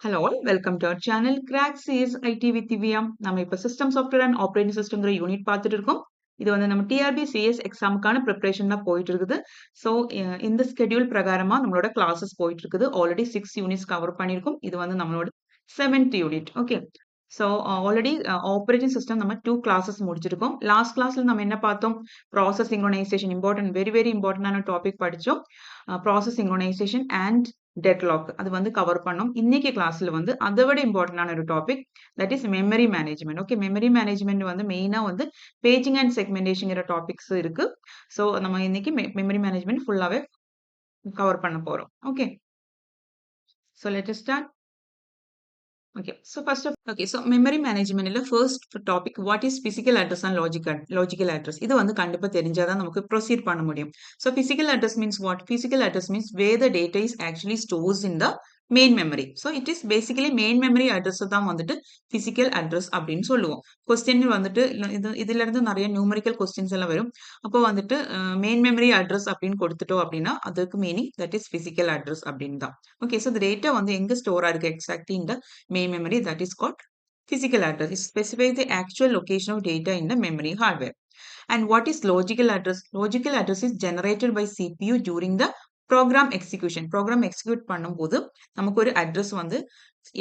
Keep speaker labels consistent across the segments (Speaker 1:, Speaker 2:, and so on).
Speaker 1: Hello all, welcome to our channel Cracks is IT with Divya. நம்ம இப்ப system software and operating சிஸ்டம்ங்கிற unit பார்த்துட்டு இருக்கோம். இது வந்து நம்ம டிஆர்பி சிஎஸ் எக்ஸாமுக்கான ப்ரிப்பரேஷன் தான் போயிட்டு இருக்குது. ஸோ இந்த ஸ்கெடியூல் பிரகாரமா நம்மளோட கிளாஸஸ் போயிட்டு இருக்குது. ஆல்ரெடி 6 யூனிட்ஸ் கவர் பண்ணியிருக்கோம். இது வந்து நம்மளோட 7th unit. Okay. So already operating system நம்ம 2 கிளாஸஸ் முடிச்சிருக்கோம். லாஸ்ட் கிளாஸ்ல நம்ம என்ன பார்த்தோம்? ப்ராசஸ் சிங்க்ரோனைசேஷன் இம்பார்ட்டன்ட், வெரி இம்பார்ட்டன்டான டாபிக் படிச்சோம். ப்ராசஸ் சிங்க்ரோனைசேஷன் அண்ட் டெட்லாக் அது வந்து கவர் பண்ணோம். இன்னைக்கு கிளாஸ்ல வந்து அதை விட இம்பார்ட்டன்டான ஒரு topic, that is memory management. Okay, memory management வந்து மெயினா வந்து பேஜிங் அண்ட் செக்மெண்டேஷன்ங்கிற டாபிக்ஸ் இருக்கு. ஸோ நம்ம இன்னைக்கு மெமரி மேனேஜ்மெண்ட் ஃபுல்லாவே கவர் பண்ண போறோம். Okay, so let us start. Okay, so memory management இல்ல first topic, what is physical address and logical address. இது வந்து கண்டிப்பா தெரிஞ்சாதான் நமக்கு proceed பண்ண முடியும். So physical address means what? Physical address means where the data is actually stores in the main memory. So it is basically main memory address தான் வந்துட்டு physical address அப்படின்னு சொல்லுவோம். கொஸ்டின் வந்துட்டு இதுல இருந்து நிறைய நியூமரிக்கல் கொஸ்டின்ஸ் எல்லாம் வரும். அப்போ வந்துட்டு மெயின் மெமரி அட்ரஸ் அப்படின்னு கொடுத்துட்டோம் அப்படின்னா அதுக்கு meaning that is physical address அப்படின்னு தான். ஓகே, ஸோ இந்த டேட்டா வந்து எங்க ஸ்டோர் ஆயிருக்கு எக்ஸாக்ட்லி இந்த main memory, that is called physical address. It specifies the actual location of data in the memory hardware. And what is logical address? Logical address is generated by CPU during the program execution. Program execute பண்ணும்போது நமக்கு ஒரு address வந்து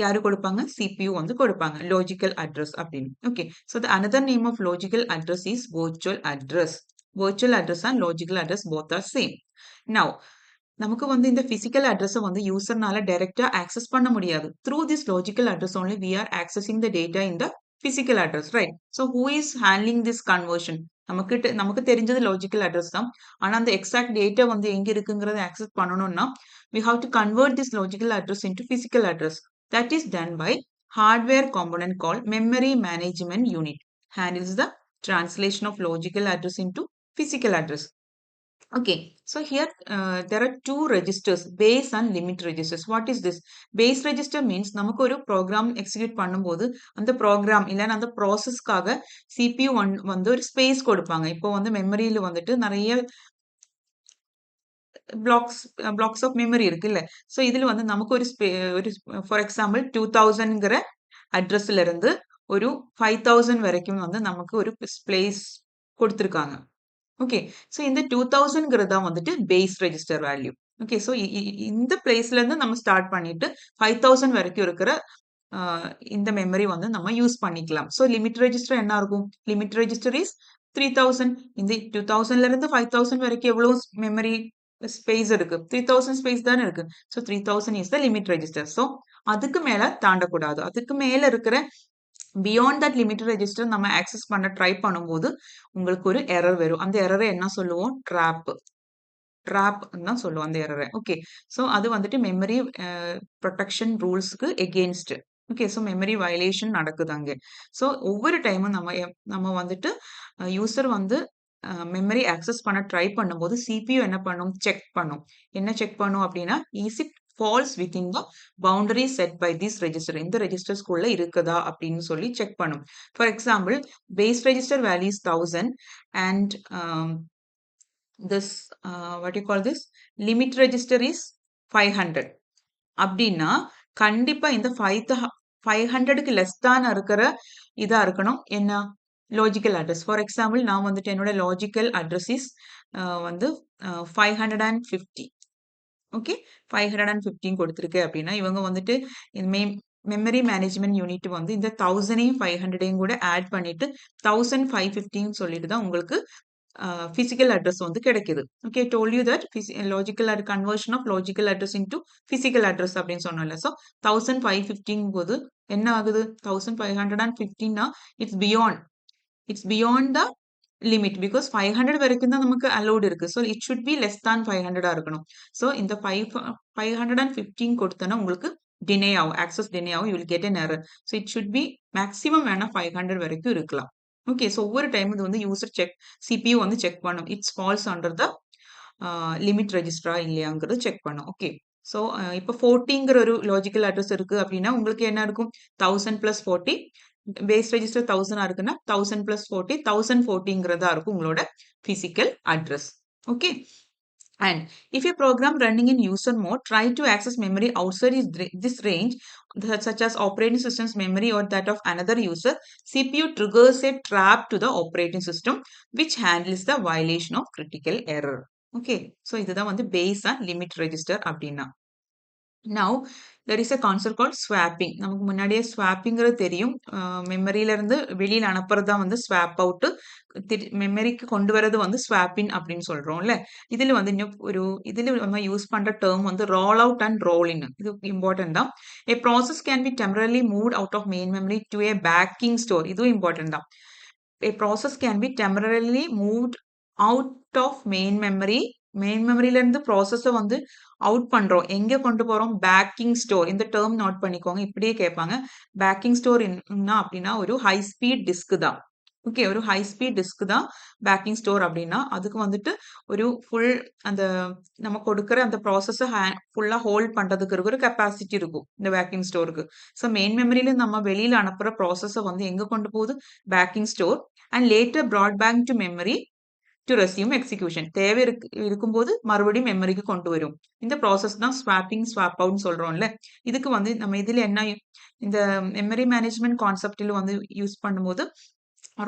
Speaker 1: யாரு கொடுப்பாங்க? CPU வந்து கொடுப்பாங்க. Logical address அப்படின்னு. Okay. So the another name of logical address is virtual address. Virtual address and logical address both are same. Now, நமக்கு வந்து இந்த physical address வந்து யூசர்னால டைரக்டா ஆக்சஸ் பண்ண முடியாது. Through this logical address only we are accessing the data in the physical address, right? So who is handling this conversion? நமக்கு தெரிஞ்சது logical address தான். ஆனா அந்த exact data வந்து எங்க இருக்குங்கிறத access பண்ணணும்னா we have to convert this logical address into physical address. That is done by hardware component called memory management unit. Handles the translation of logical address into physical address. Okay, so here there are two registers, base and limit registers. What is this? Base register means நமக்கு ஒரு program execute பண்ணும்போது அந்த program இல்லைன்னா அந்த ப்ராசஸ்க்காக CPU வந்து ஒரு space கொடுப்பாங்க. இப்போ வந்து மெமரியில வந்துட்டு நிறைய பிளாக்ஸ் ஆஃப் மெமரி இருக்குல்ல. ஸோ இதுல வந்து நமக்கு ஒரு ஃபார் எக்ஸாம்பிள் 2000ங்கிற அட்ரஸ்ல இருந்து ஒரு 5000 வரைக்கும் வந்து நமக்கு ஒரு ஸ்பேஸ் கொடுத்துருக்காங்க. ஓகே, ஸோ இந்த 2000ங்கிறது தான் வந்துட்டு base register value. Okay, so இந்த பிளேஸ்ல இருந்து நம்ம ஸ்டார்ட் பண்ணிட்டு 5000 வரைக்கும் இருக்கிற இந்த மெமரி வந்து நம்ம யூஸ் பண்ணிக்கலாம். ஸோ லிமிட் ரெஜிஸ்டர் என்ன இருக்கும்? Limit register is 3000. இந்த 2000ல இருந்து 5000 வரைக்கும் எவ்வளவு மெமரி ஸ்பேஸ் இருக்கு? 3000 ஸ்பேஸ் தானே இருக்கு. So 3000 is the limit register. So அதுக்கு மேல தாண்டக்கூடாது. அதுக்கு மேல இருக்கிற பியாண்ட் தட் லிமிட் ரெஜிஸ்டர் நம்ம ஆக்சஸ் பண்ண ட்ரை பண்ணும்போது உங்களுக்கு ஒரு எரர் வரும். அந்த எரரை என்ன சொல்லுவோம்? ட்ராப் தான் சொல்லுவோம் அந்த எரரை. ஓகே, ஸோ அது வந்துட்டு மெமரி ப்ரொடெக்ஷன் ரூல்ஸ்க்கு against. Okay, so memory violation நடக்குது அங்கே. ஸோ ஒவ்வொரு டைமும் நம்ம வந்துட்டு யூசர் வந்து மெமரி ஆக்சஸ் பண்ண ட்ரை பண்ணும்போது CPU என்ன பண்ணும்? செக் பண்ணும். என்ன செக் பண்ணும் அப்படின்னா, is it falls within the boundary set by this register. இந்த ரெஜிஸ்டர்ஸ்குள்ள இருக்குதா அப்படின்னு சொல்லி செக் பண்ணும். For example, base register value is 1000 and this what you call this limit register is 500 அப்படின்னா கண்டிப்பா இந்த 500க்கு லெஸ் தான் இருக்கிற இதா இருக்கணும். என்ன? Logical address. ஃபார் எக்ஸாம்பிள், நான் வந்துட்டு என்னோட லாஜிக்கல் அட்ரஸ் இஸ் வந்து 550. ஓகே, 515 கொடுத்துருக்கு அப்படின்னா இவங்க வந்துட்டு மெமரி மேனேஜ்மெண்ட் யூனிட் வந்து இந்த 1000ஐயும் 500ஐயும் கூட ஆட் பண்ணிட்டு 1515 சொல்லிட்டு தான் உங்களுக்கு physical address வந்து கிடைக்குது. Okay, told you that logical conversion of logical address into physical address அப்படின்னு சொன்னோம்ல. ஸோ 1515 போது என்ன ஆகுது? 1515னா it's beyond the limit because 500 வரைக்கும் தான் நமக்கு allowed இருக்கு. So it should be less than 500 இருக்கணும். ஸோ இந்த 515 கொடுத்தனா உங்களுக்கு டினே ஆகும், ஆக்சஸ் டினே ஆகும், you will get an error. So it should be maximum வேணா 500 வரைக்கும் இருக்கலாம். ஓகே, ஸோ ஒவ்வொரு டைம் இது வந்து யூசர் CPU வந்து செக் பண்ணும். It's falls under the limit ரெஜிஸ்டரா இல்லையாங்கிறது செக் பண்ணும். ஓகே, ஸோ இப்போ 40ங்கிற ஒரு லாஜிக்கல் அட்ரஸ் இருக்கு அப்படின்னா உங்களுக்கு என்ன இருக்கும்? 1000 + 40. பேஸ் ரெஜிஸ்டர் 1000 இருக்குன்னா 1000 + 40 1040ங்கிறதா இருக்கும் உங்களோட physical address. Okay, And if a program running in user mode try to access memory outside this range, such as operating system's memory or that of another user, CPU triggers a trap to the operating system which handles the violation of critical error. Okay, so இதுதான் வந்து base and limit register அப்படின்னா. Now there is a concept called swapping. நமக்கு முன்னாடியே ஸ்வாப்பிங்கிறது தெரியும். மெமரியில இருந்து வெளியில அனுப்புறது தான் வந்து ஸ்வாப் அவுட், மெமரிக்கு கொண்டு வரது வந்து ஸ்வாப்பின் அப்படின்னு சொல்றோம்ல. இதுல வந்து இன்னும் இதுல நம்ம யூஸ் பண்ற டேர்ம் வந்து ரோல் அவுட் அண்ட் ரோல் இன். இது இம்பார்ட்டன்ட் தான். A process can be temporarily moved out of main memory to a backing store. இதுவும் இம்பார்ட்டன்ட் தான். A process can be temporarily moved out of main மெமரியில இருந்து ப்ராசஸை வந்து அவுட் பண்றோம். எங்க கொண்டு போறோம்? Backing store. இந்த டேர்ம் நோட் பண்ணிக்கோங்க. இப்படியே கேட்பாங்க. பேக்கிங் ஸ்டோர் என்ன அப்படின்னா ஒரு ஹை ஸ்பீட் டிஸ்க் தான். ஓகே, ஒரு ஹை ஸ்பீட் டிஸ்க் தான் பேக்கிங் ஸ்டோர் அப்படின்னா அதுக்கு வந்துட்டு ஒரு ஃபுல் அந்த நம்ம கொடுக்குற அந்த ப்ராசஸை ஃபுல்லா ஹோல்ட் பண்றதுக்கு இருக்க ஒரு கெப்பாசிட்டி இருக்கும் இந்த பேக்கிங் ஸ்டோருக்கு. ஸோ மெயின் மெமரியில நம்ம வெளியில அனுப்புற ப்ராசஸை வந்து எங்க கொண்டு போகுது? Backing store. And later brought back to memory to resume execution. தேவை இருக்கும்போது மறுபடியும் மெமரிக்கு கொண்டு வரும். இந்த ப்ராசஸ் தான் ஸ்வாப்பிங் ஸ்வாப் அவுட்னு சொல்றோம்ல. இதுக்கு வந்து நம்ம இதுல என்ன இந்த மெமரி மேனேஜ்மெண்ட் கான்செப்டில் வந்து யூஸ் பண்ணும்போது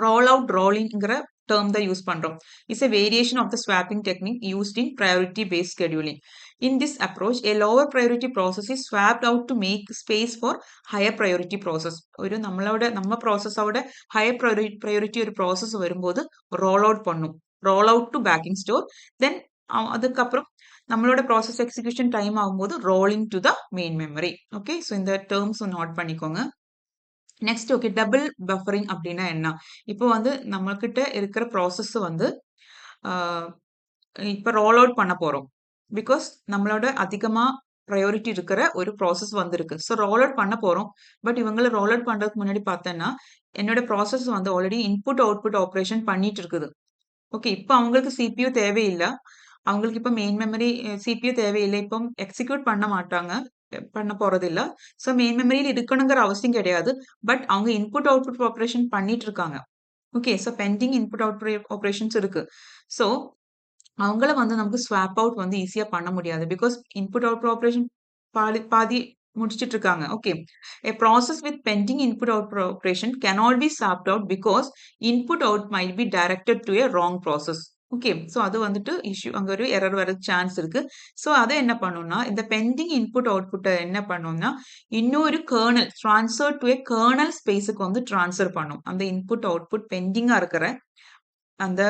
Speaker 1: ரோல் அவுட் ரோலிங்கிற டேர்ம் தான் யூஸ் பண்றோம். It's a variation of the swapping technique used in priority based scheduling. In this approach, a lower priority process is swapped out to make space for higher priority process. ഒരു நம்ம ப்ராசஸோட higher priority ஒரு ப்ராசஸ் வரும்போது roll out பண்ணும். Roll out to backing store. Then அதுக்கப்புறம் நம்மளோட process execution time ஆகும்போது rolling to the main memory. Okay, so இந்த டேர்ம்ஸ் நோட் பண்ணிக்கோங்க. நெக்ஸ்ட் ஓகே, டபுள் பஃபரிங் அப்படின்னா என்ன? இப்போ வந்து நம்ம கிட்ட இருக்கிற ப்ராசஸ் வந்து இப்போ ரோல் அவுட் பண்ண போறோம். பிகாஸ் நம்மளோட அதிகமா ப்ரையாரிட்டி இருக்கிற ஒரு ப்ராசஸ் வந்திருக்கு. ஸோ ரோல் அவுட் பண்ண போறோம். பட் இவங்களை ரோல் அவுட் பண்றதுக்கு முன்னாடி பார்த்தேன்னா என்னோட ப்ராசஸ் வந்து ஆல்ரெடி இன்புட் அவுட்புட் ஆப்ரேஷன் பண்ணிட்டு இருக்குது. ஓகே, இப்போ அவங்களுக்கு சிபியூ தேவையில்லை. அவங்களுக்கு இப்போ மெயின் மெமரி சிபியூ தேவையில்லை. இப்போ எக்ஸிக்யூட் பண்ண மாட்டாங்க, பண்ண போறது இல்ல. ஸோ மெயின் மெமரியில் இருக்கணுங்கிற அவசியம் கிடையாது. பட் அவங்க இன்புட் அவுட்புட் ஆப்ரேஷன் பண்ணிட்டு இருக்காங்க. Okay, so pending input output operations இருக்கு. ஸோ அவங்கள வந்து நமக்கு ஸ்வாப் அவுட் வந்து ஈஸியா பண்ண முடியாது. பிகாஸ் இன்புட் அவுட்புட் ஆப்ரேஷன் பாதி முடிச்சிட்டு இருக்காங்க. Okay, a process with pending input output operation cannot be swapped out because input out might be directed to a wrong process. Okay, so அது வந்துட்டு இஷ்யூ, அங்கே ஒரு எரர் வர சான்ஸ் இருக்கு. So அதை என்ன பண்ணணும்னா இந்த பெண்டிங் இன்புட் அவுட்புட்டை என்ன பண்ணணும்னா இன்னொரு kernel transfer to a kernel ஸ்பேஸுக்கு வந்து ட்ரான்ஸ்ஃபர் பண்ணும். அந்த இன்புட் அவுட்புட் பெண்டிங்கா இருக்கிற அந்த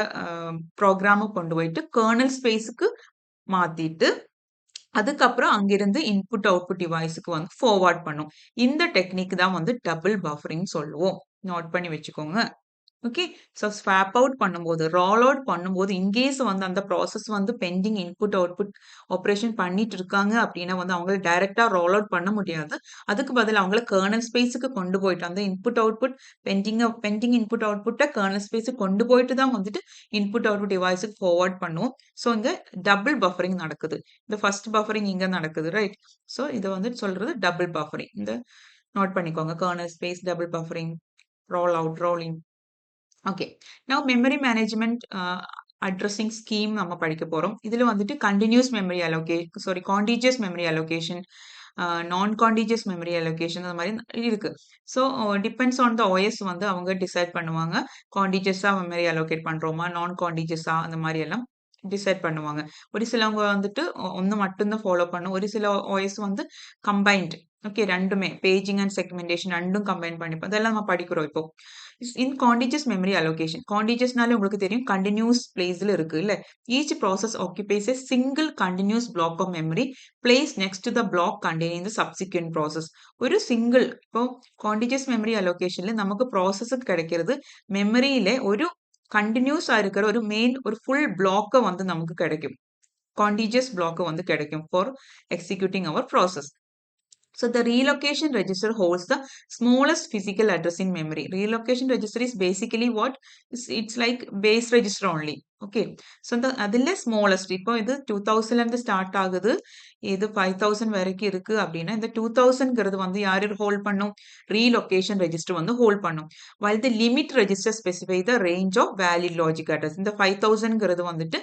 Speaker 1: ப்ரோக்ராமை கொண்டு போயிட்டு கேர்னல் ஸ்பேஸுக்கு மாத்திட்டு அதுக்கப்புறம் அங்கிருந்து இன்புட் அவுட்புட் டிவைஸுக்கு வந்து ஃபார்வர்ட் பண்ணும். இந்த டெக்னிக் தான் வந்து டபுள் பஃபரிங் சொல்லுவோம். நோட் பண்ணி வச்சுக்கோங்க. ஓகே, ஸோ ஸ்வாப் அவுட் பண்ணும்போது ரோல் அவுட் பண்ணும்போது இன்கேஸ் வந்து அந்த ப்ராசஸ் வந்து பெண்டிங் இன்புட் அவுட்புட் ஆப்ரேஷன் பண்ணிட்டு இருக்காங்க அப்படின்னா வந்து அவங்கள டைரக்டா ரோல் அவுட் பண்ண முடியாது. அதுக்கு பதில் அவங்கள கர்னல் ஸ்பேஸுக்கு கொண்டு போயிட்டு அந்த இன்புட் அவுட்புட் பெண்டிங் இன்புட் அவுட்புட்டை கர்னல் ஸ்பேஸுக்கு கொண்டு போயிட்டு தான் வந்துட்டு இன்புட் அவுட்புட் டிவைஸுக்கு ஃபார்வர்ட் பண்ணுவோம். ஸோ இங்க டபுள் பஃபரிங் நடக்குது. இந்த ஃபர்ஸ்ட் பஃபரிங் இங்க நடக்குது, ரைட்? ஸோ இதை வந்து சொல்றது டபுள் பஃபரிங். இந்த நோட் பண்ணிக்கோங்க, kernel space, double buffering, roll out, rolling. Okay, now memory management addressing scheme நம்ம படிக்க போறோம். இதுல வந்துட்டு continuous memory contiguous memory allocation, non contiguous memory allocation அந்த மாதிரி இருக்கு. So depends on the OS வந்து அவங்க டிசைட் பண்ணுவாங்க. கான்டிஜியஸா மெமரி அலோகேட் பண்றோமா, நான் கான்டிஜியஸா அந்த மாதிரி எல்லாம் டிசைட் பண்ணுவாங்க. ஒரு சிலவங்க வந்துட்டு ஒன்று மட்டும்தான் ஃபாலோ பண்ணும். ஒரு சில ஓஎஸ் வந்து கம்பைன்ட். ஓகே, ரெண்டுமே பேஜிங் அண்ட் செக்மெண்டேஷன் ரெண்டும் கம்பைன் பண்ணிப்போம். அதெல்லாம் நம்ம படிக்கிறோம் இப்போ. இன் கான்டிஜியஸ் மெமரி அலோகேஷன், கான்டிஜியஸ்னாலே உங்களுக்கு தெரியும் கண்டினியூஸ் பிளேஸ்ல இருக்கு இல்ல. Each process occupies a single continuous block of memory placed next to the block containing the subsequent process. ஒரு சிங்கிள் இப்போ கான்டிஜியஸ் மெமரி அலோகேஷன்ல நமக்கு ப்ராசஸுக்கு கிடைக்கிறது மெமரியில ஒரு கண்டினியூஸா இருக்கிற ஒரு ஃபுல் பிளாக்க வந்து நமக்கு கிடைக்கும். கான்டிஜியஸ் பிளாக் வந்து கிடைக்கும் for executing our process. So the relocation register holds the smallest physical address in memory. Relocation register is basically what? It's like base register only. Okay. So the அதில் smallest, இப்போ இது 2000 இருந்து start ஆகுது. இது 5000 வரைக்கும் இருக்கு அப்படின்னா இந்த 2000ங்கிறது வந்து யார் ஹோல்ட் பண்ணும்? ரீலொகேஷன் ரெஜிஸ்டர் வந்து ஹோல்ட் பண்ணும். while the limit register specify the range of valid logic address. இந்த 5000ங்கிறது வந்துட்டு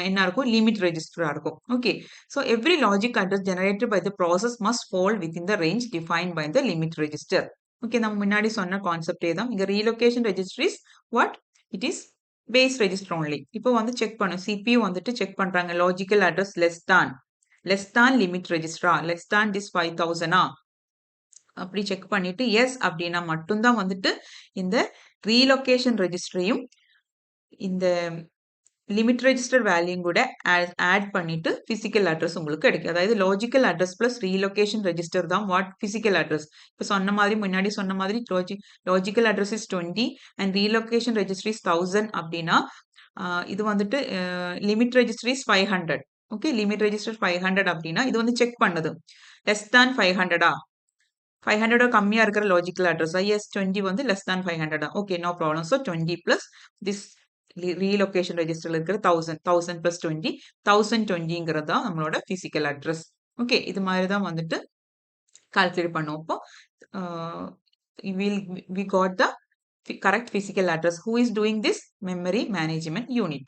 Speaker 1: என்ன இருக்கும்? லிமிட் ரெஜிஸ்டரா இருக்கும். Okay. So every logic address generated by the process must fall within the range defined by the limit register. Okay, நம்ம முன்னாடி சொன்ன கான்செப்டே தான். இங்க relocation register is what? It is base register only. இப்போ வந்து செக் பண்ணும். CPU வந்துட்டு செக் பண்றாங்க. Logical address less than limit ரெஜிஸ்டரா, லெஸ் தான் திஸ் 5000 அப்படி செக் பண்ணிட்டு எஸ் அப்படின்னா மட்டும்தான் வந்துட்டு இந்த ரீலொகேஷன் ரெஜிஸ்டரையும் இந்த லிமிட் ரெஜிஸ்டர் வேல்யூம் கூட ஆட் பண்ணிட்டு பிசிக்கல் அட்ரஸ் உங்களுக்கு கிடைக்கும். அதாவது logical address plus relocation register தான் வாட்? Physical address. இப்போ சொன்ன மாதிரி முன்னாடி சொன்ன மாதிரி logical address is 20 and relocation register is 1000 அப்படின்னா இது வந்துட்டு limit register is 500. Okay, limit register 500 அப்படின்னா இது வந்து செக் பண்ணுது. லெஸ் தான் 500 500 கம்மியா இருக்கிற லாஜிக்கல் அட்ரஸ். எஸ் 20 வந்து லெஸ் தான் 500. Okay, no problem. So 20 plus this relocation ரெஜிஸ்டர்ல இருக்கிற 1000 பிளஸ் 20 1020ங்கிறது தான் நம்மளோட பிசிக்கல் அட்ரஸ். ஓகே, இது மாதிரி தான் வந்துட்டு கால்குலேட் பண்ணுவோம். இப்போ we got the correct physical address. Who is doing this? Memory management unit.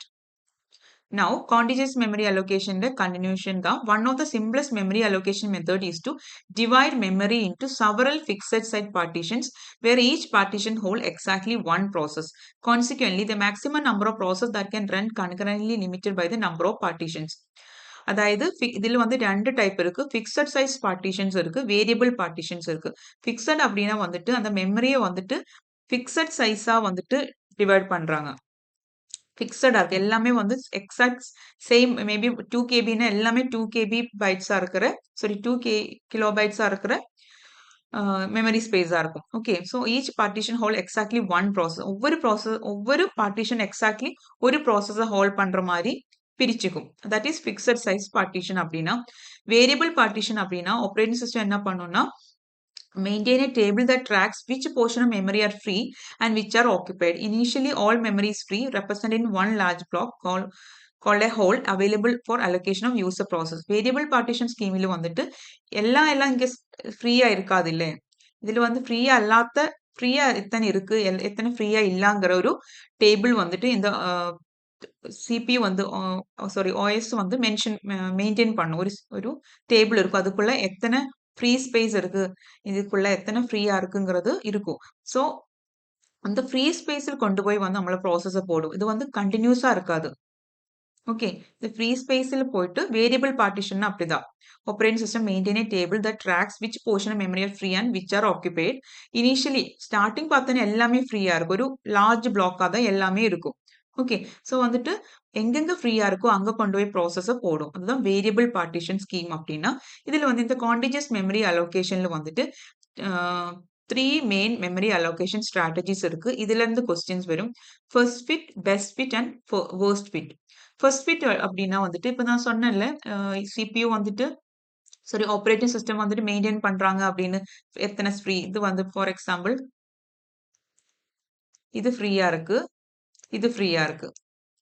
Speaker 1: Now, contiguous memory allocation continuation தான். One of the simplest memory allocation method is to divide memory into several fixed site partitions where each partition hold exactly one process. Consequently, the maximum number of processes that can run concurrently limited by the number of partitions. அதாவது இதில் வந்து ரெண்டு type இருக்கு. Fixed size partitions இருக்கு, variable partitions இருக்கு. Fixed அப்படின்னா வந்துட்டு அந்த மெமரியை வந்துட்டு ஃபிக்ஸட் சைஸா வந்துட்டு டிவைட் பண்றாங்க. ஃபிக்ஸடா இருக்கு. எல்லாமே வந்து எக்ஸாக்ட் சேம் மேபி 2 கேபின்னா எல்லாமே 2 கேபி பைட்ஸா இருக்கிற சாரி 2 கிலோ பைட்ஸா இருக்கிற மெமரி ஸ்பேஸா இருக்கும். Okay, so each partition hold exactly one process. ஒவ்வொரு பார்ட்டிஷன் எக்ஸாக்ட்லி ஒரு ப்ராசஸை ஹோல்ட் பண்ற மாதிரி பிரிச்சுக்கும். That is fixed size partition. அப்படின்னா வேரியபிள் பார்ட்டிஷன் அப்படின்னா ஆப்ரேட்டிங் சிஸ்டம் என்ன பண்ணும்னா maintain a table that tracks which portion of memory are free and which are occupied. Initially, all memory is free, represented in one large block called a whole available for allocation of user process. Variable partition scheme வந்துட்டு எல்லாம் இங்க ஃப்ரீயா இருக்காது இல்ல. இதுல வந்து ஃப்ரீயா எத்தனை இருக்கு, எத்தனை ஃப்ரீயா இல்லங்கிற ஒரு டேபிள் வந்துட்டு இந்த CPU வந்து சாரி OS வந்து மெயின்டைன் பண்ணும். ஒரு டேபிள் இருக்கும். அதுக்குள்ள எத்தனை ஃப்ரீ ஸ்பேஸ் இருக்கு, இதுக்குள்ள எத்தனை ஃப்ரீயா இருக்குங்கிறது இருக்கும். ஸோ அந்த ஃப்ரீ ஸ்பேஸில் கொண்டு போய் வந்து நம்மள ப்ராசஸை போடும். இது வந்து கண்டினியூஸா இருக்காது. ஓகே, இந்த ஃப்ரீ ஸ்பேஸில் போயிட்டு வேரியபிள் பார்ட்டிஷன் அப்படிதான். Operating system maintain a table that tracks which portion of memory are free and which are occupied. Initially starting பார்த்தோன்னா எல்லாமே ஃப்ரீயா இருக்கும். ஒரு லார்ஜ் பிளாக்காக தான் எல்லாமே இருக்கும். ஓகே, ஸோ வந்துட்டு எங்கெங்க ஃப்ரீயா இருக்கோ அங்க கொண்டு போய் ப்ராசஸை போடும். அதுதான் வேரியபிள் பார்ட்டிஷன் ஸ்கீம். அப்படின்னா இதுல வந்து இந்த கான்டிஜியஸ் மெமரி அலோகேஷன்ல வந்துட்டு 3 மெயின் மெமரி அலோகேஷன் ஸ்ட்ராட்டஜிஸ் இருக்கு. இதுல இருந்து கொஸ்டின்ஸ் வரும். First fit, best fit and worst fit. First fit அப்படின்னா வந்துட்டு இப்ப நான் சொன்னேன்ல CPU வந்துட்டு சாரி ஆப்ரேட்டிங் சிஸ்டம் வந்துட்டு மெயின்டைன் பண்றாங்க அப்படின்னு எத்தனை ஃப்ரீ. இது வந்து ஃபார் எக்ஸாம்பிள் இது ஃப்ரீயா இருக்கு, இது ஃப்ரீயா இருக்கு.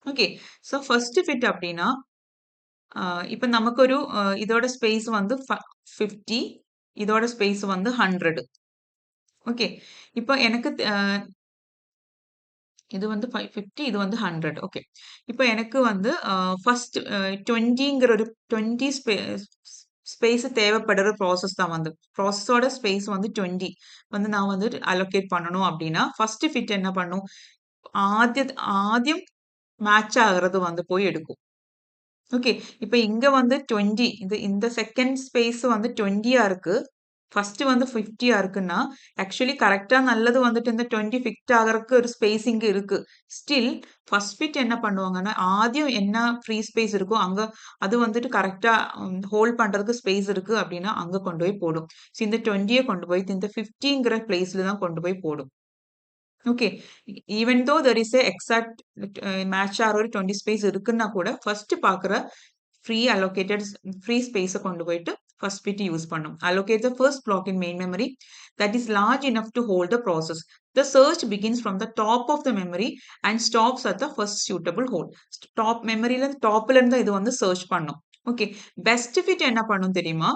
Speaker 1: ஓகே, ஸோ ஃபர்ஸ்ட் ஃபிட் அப்படின்னா இப்போ நமக்கு ஒரு இதோட ஸ்பேஸ் வந்து 50, இதோட ஸ்பேஸ் வந்து 100. ஓகே, இப்போ எனக்கு இது வந்து 50, இது வந்து 100. ஓகே, இப்போ எனக்கு வந்து ஃபர்ஸ்ட் 20ங்கிற ஒரு 20 ஸ்பேஸ் தேவைப்படுற ப்ராசஸ் தான். வந்து ப்ராசஸோட ஸ்பேஸ் வந்து 20 வந்து நான் வந்து அலோகேட் பண்ணணும் அப்படின்னா ஃபர்ஸ்ட் ஃபிட் என்ன பண்ணும், ஆദ്യം மேட்ச் ஆகிறது வந்து போய் எடுக்கும். ஓகே, இப்போ இங்க வந்து 20 இந்த செகண்ட் ஸ்பேஸ் வந்து 20யா இருக்கு, ஃபர்ஸ்ட் வந்து 50யா இருக்குன்னா ஆக்சுவலி கரெக்டா நல்லது வந்துட்டு இந்த 20 ஃபிட் ஆகிறதுக்கு ஒரு ஸ்பேஸ் இங்க இருக்கு. ஸ்டில் ஃபர்ஸ்ட் ஃபிட் என்ன பண்ணுவாங்கன்னா ஆദ്യം என்ன ஃப்ரீ ஸ்பேஸ் இருக்கோ அங்க அது வந்துட்டு கரெக்டா ஹோல்ட் பண்றதுக்கு ஸ்பேஸ் இருக்கு அப்படின்னா அங்க கொண்டு போய் போடும். ஸோ இந்த 20யை கொண்டு போய் இந்த 50ங்கிற பிளேஸ்ல தான் கொண்டு போய் போடும். Okay, even though there is exact match ஆகிற ஒரு 20 ஸ்பேஸ் இருக்குன்னா கூட ஃபர்ஸ்ட் பாக்குற ஃப்ரீ ஸ்பேஸை கொண்டு போயிட்டு ஃபர்ஸ்ட் ஃபிட் யூஸ் பண்ணும். allocate the first block in main memory that is large enough to hold the process. The search begins from the top of the memory and stops at the first suitable hole. Top மெமரியில டாப்ல இருந்து இது வந்து search பண்ணும். Okay. Best fit என்ன பண்ணும் தெரியுமா?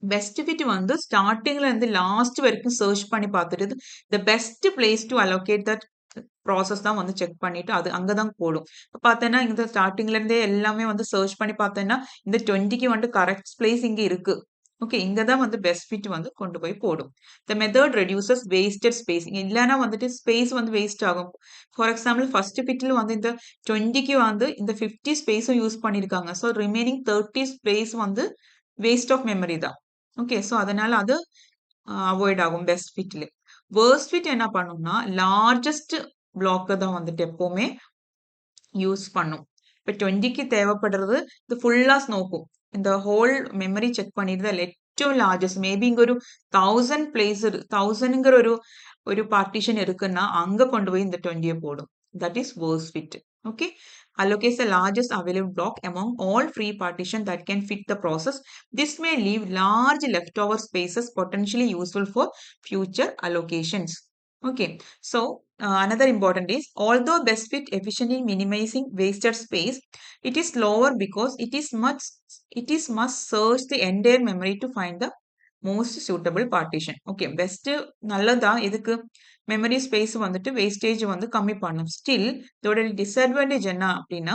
Speaker 1: Best fit வந்து ஸ்டார்ட்டிங்ல இருந்து லாஸ்ட் வரைக்கும் சர்ச் பண்ணி பார்த்துட்டு the best place to allocate that process தான் வந்து செக் பண்ணிட்டு அது அங்கதான் போடும். இப்ப பார்த்தேன்னா இந்த ஸ்டார்ட்டிங்ல இருந்தே எல்லாமே வந்து சர்ச் பண்ணி பார்த்தேன்னா இந்த 20க்கு வந்து கரெக்ட் பிளேஸ் இங்க இருக்கு. ஓகே, இங்க தான் வந்து பெஸ்ட் ஃபிட் வந்து கொண்டு போய் போடும். த மெத்தட் ரெடியூசஸ் வேஸ்டட் ஸ்பேஸ். இல்லைன்னா வந்துட்டு ஸ்பேஸ் வந்து வேஸ்ட் ஆகும். ஃபார் எக்ஸாம்பிள் ஃபர்ஸ்ட் ஃபிட்ல வந்து இந்த 20க்கு வந்து இந்த 50 ஸ்பேஸும் யூஸ் பண்ணியிருக்காங்க. ஸோ ரிமைனிங் 30 ஸ்பேஸ் வந்து வேஸ்ட் ஆஃப் மெமரி தான். ஓகே, ஸோ அதனால அது அவாய்ட் ஆகும் பெஸ்ட் ஃபிட்ல. வேர்ஸ்ட் ஃபிட் என்ன பண்ணும்னா லார்ஜஸ்ட் பிளாக்க தான் வந்துட்டு எப்பவுமே யூஸ் பண்ணும். இப்ப 20க்கு தேவைப்படுறது இது ஃபுல்லா நோக்கும். இந்த ஹோல் மெமரி செக் பண்ணிட்டு அதில் ഏറ്റവും ലാർജസ്റ്റ് மேபி இங்க ஒரு 1000 பிளேஸ் 1000ங்கிற ஒரு பார்ட்டிஷன் இருக்குன்னா அங்க கொண்டு போய் இந்த 20ய போடும். That is worst fit. Okay, allocates the largest available block among all free partition that can fit the process. This may leave large leftover spaces potentially useful for future allocations. Okay, so another important is although best fit efficiently minimizing wasted space, it is slower because it is must search the entire memory to find the most suitable partition. Okay, best நல்லதா இதுக்கு memory space வந்துட்டு wastage வந்து கம்மி பண்ணும். Still இதோட disadvantage என்ன அப்படின்னா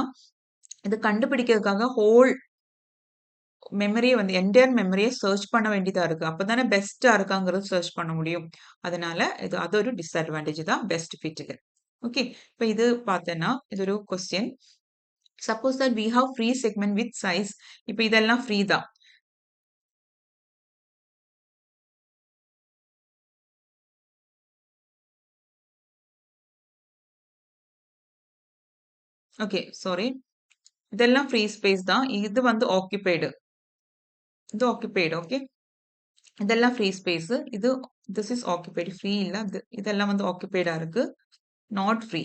Speaker 1: இது கண்டுபிடிக்கிறதுக்காக ஹோல் மெமரியை வந்து என்டையர் மெமரியை சர்ச் பண்ண வேண்டியதா இருக்கு. அப்பதானே பெஸ்டா இருக்காங்கிறது சர்ச் பண்ண முடியும். அதனால அது ஒரு டிஸ்அட்வான்டேஜ் தான் பெஸ்ட் ஃபிட்டுக்கு. ஓகே, இப்போ இது பார்த்தேன்னா இது ஒரு question. Suppose that we have free segment with size. இப்போ இதெல்லாம் ஃப்ரீ தான். ஓகே, சாரி, இதெல்லாம் ஃப்ரீ ஸ்பேஸ் தான். இது வந்து ஆக்கிபைடு. இது ஆக்கிபைடு. ஓகே, இதெல்லாம் ஃப்ரீ ஸ்பேஸ். இது திஸ் இஸ் ஆக்கிபைடு. ஃப்ரீ இல்ல, இதெல்லாம் வந்து ஆக்கிபைடா இருக்கு. Not free,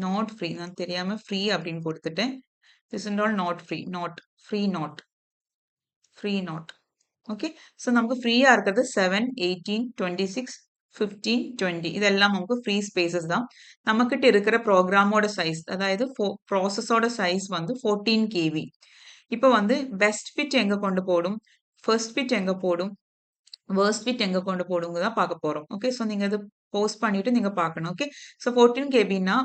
Speaker 1: not free. நான் தெரியாம ஃப்ரீ அப்படின்னு கொடுத்துட்டேன். This is all not free, not free, not free, not. Okay, so நமக்கு ஃப்ரீயா இருக்கிறது 7, 18, 26, 15, 20 இதெல்லாம் நமக்கு ஃப்ரீ ஸ்பேசஸ் தான். நம்மக்கிட்ட இருக்கிற ப்ரோக்ராமோட சைஸ், அதாவது ப்ராசஸோட சைஸ் வந்து 14 KB. இப்போ வந்து பெஸ்ட் ஃபிட் எங்க கொண்டு போடும், ஃபர்ஸ்ட் ஃபிட் எங்க போடும், வேர்ஸ்ட் ஃபிட் எங்க கொண்டு போடுங்க தான் பார்க்க போறோம். ஓகே, ஸோ நீங்க இது போஸ்ட் பண்ணிட்டு நீங்க பார்க்கணும். ஓகே, ஸோ 14 KBனா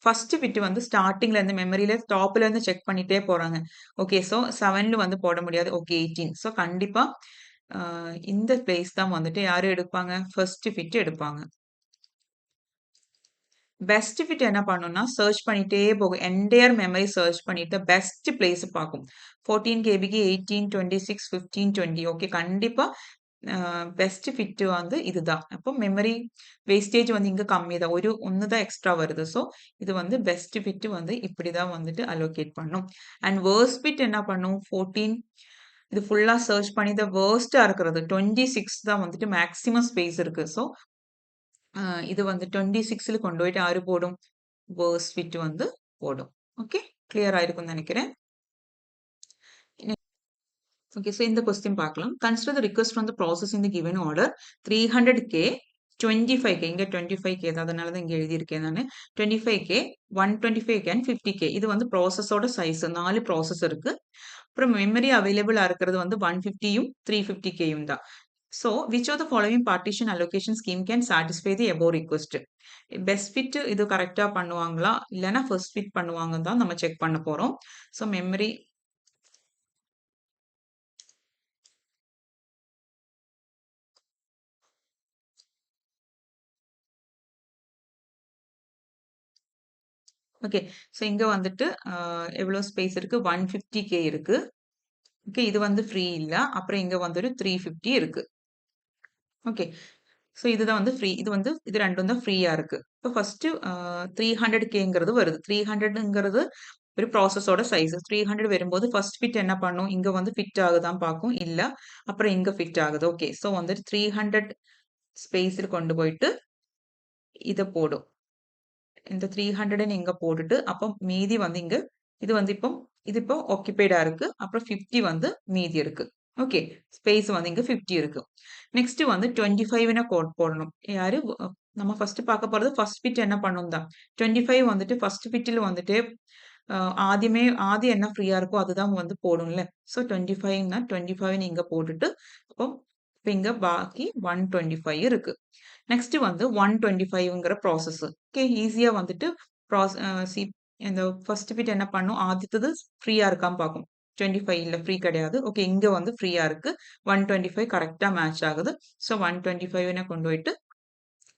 Speaker 1: ஃபர்ஸ்ட் ஃபிட் வந்து ஸ்டார்டிங்ல இருந்து மெமரியில டாப்ல இருந்து செக் பண்ணிட்டே போறாங்க. ஓகே, ஸோ 7ல வந்து போட முடியாது. ஓகே, 18. ஸோ கண்டிப்பா இந்த பிளேஸ் தான் வந்துட்டு யாரு எடுப்பாங்க, ஃபர்ஸ்ட் ஃபிட் எடுப்பாங்க. பெஸ்ட் ஃபிட் என்ன பண்ணும்னா சர்ச் பண்ணிட்டே போகும். என்டையர் மெமரி சர்ச் பண்ணிட்டு பெஸ்ட் பிளேஸ் பார்க்கும். 14 கேபிக்கு 18, 26, 15, 20. ஓகே, கண்டிப்பா பெஸ்ட் ஃபிட் வந்து இதுதான். அப்போ மெமரி வேஸ்டேஜ் வந்து இங்க கம்மி தான். ஒன்று தான் எக்ஸ்ட்ரா வருது. ஸோ இது வந்து பெஸ்ட் ஃபிட் வந்து இப்படிதான் வந்துட்டு அலோகேட் பண்ணும். அண்ட் வேர்ஸ்ட் ஃபிட் என்ன பண்ணும், 14 இது ஃபுல்லா சர்ச் பண்ணி த வேர்ஸ்டா இருக்கிறது 26 தான் வந்துட்டு மேக்ஸிமம் ஸ்பேஸ் இருக்கு. ஸோ இது வந்து 26ல கொண்டு போயிட்டு யாரு போடும், வேர்ஸ்ட் ஃபிட் வந்து போடும். ஓகே, கிளியர் ஆயிருக்கும்னு நினைக்கிறேன். ஓகே, ஸோ இந்த கொஸ்டின் பார்க்கலாம். Consider the request from the process in the given order 300K, 25K. இங்க 25K தான், அதனால தான் இங்க எழுதியிருக்கேன் நான். 25K, 125K and 50K. இது வந்து ப்ராசஸோட சைஸ். 4 ப்ராசஸ் இருக்கு. அப்புறம் மெமரி அவைலபிளா இருக்கிறது வந்து 150யும் 350Kயும் தான். So which of the following partition allocation scheme can satisfy the above request. Best fit இது கரெக்டா பண்ணுவாங்களா இல்லைன்னா ஃபர்ஸ்ட் ஃபிட் பண்ணுவாங்கன்னு தான் நம்ம செக் பண்ண போறோம். ஸோ மெமரி ஓகே, ஸோ இங்க வந்துட்டு எவ்வளோ ஸ்பேஸ் இருக்கு, 150K இருக்கு. ஓகே, இது வந்து ஃப்ரீ இல்ல. அப்புறம் இங்க வந்துட்டு 350 இருக்கு. ஓகே, ஸோ இதுதான் வந்து ஃப்ரீ. இது ரெண்டும் தான் ஃப்ரீயா இருக்கு. இப்போ ஃபர்ஸ்ட் 300Kங்கிறது வருது. 300ங்கிறது ஒரு ப்ராசஸோட சைஸ். 300 வரும்போது ஃபர்ஸ்ட் ஃபிட் என்ன பண்ணும், இங்க வந்து ஃபிட் ஆகுதான் பார்க்கும். இல்ல, அப்புறம் இங்க ஃபிட் ஆகுது. ஓகே, ஸோ வந்துட்டு 300 ஸ்பேஸில் கொண்டு போயிட்டு இதை போடும். இந்த 300 இங்க போட்டுட்டு அப்போ மீதி வந்து இங்க இது வந்து இப்போ ஆக்கிபைடா இருக்கு. அப்புறம் 50 வந்து மீதி இருக்கு. ஓகே, ஸ்பேஸ் வந்து இங்க 50 இருக்கு. நெக்ஸ்ட் வந்து 25 கோட் போடணும். யாரு நம்ம ஃபர்ஸ்ட் பார்க்க போறது ஃபர்ஸ்ட் பிட் என்ன பண்ணும் தான். 25 வந்துட்டு ஃபர்ஸ்ட் பிட்டில் வந்துட்டு ஆദ്യം என்ன ஃப்ரீயா இருக்கோ அதுதான் வந்து போடும்ல. ஸோ 25ன்னா 25 இங்க போட்டுட்டு, அப்போ இப்ப இங்க பாக்கி 125 இருக்கு. நெக்ஸ்ட் வந்து 125ங்கிற ப்ராசஸ். ஓகே, ஈஸியா வந்துட்டு ப்ராஸ் அ சி இந்த ஃபர்ஸ்ட் பிட் என்ன பண்ணும்? ஆദ്യத்தது ஃப்ரீயா இருக்கான்னு பார்க்கும். 25 இல்ல ஃப்ரீ கிடையாது. ஓகே, இங்க வந்து ஃப்ரீயா இருக்கு. 125 கரெக்ட்டா மேட்ச் ஆகுது. ஸோ 125ன கொண்டு போயிட்டு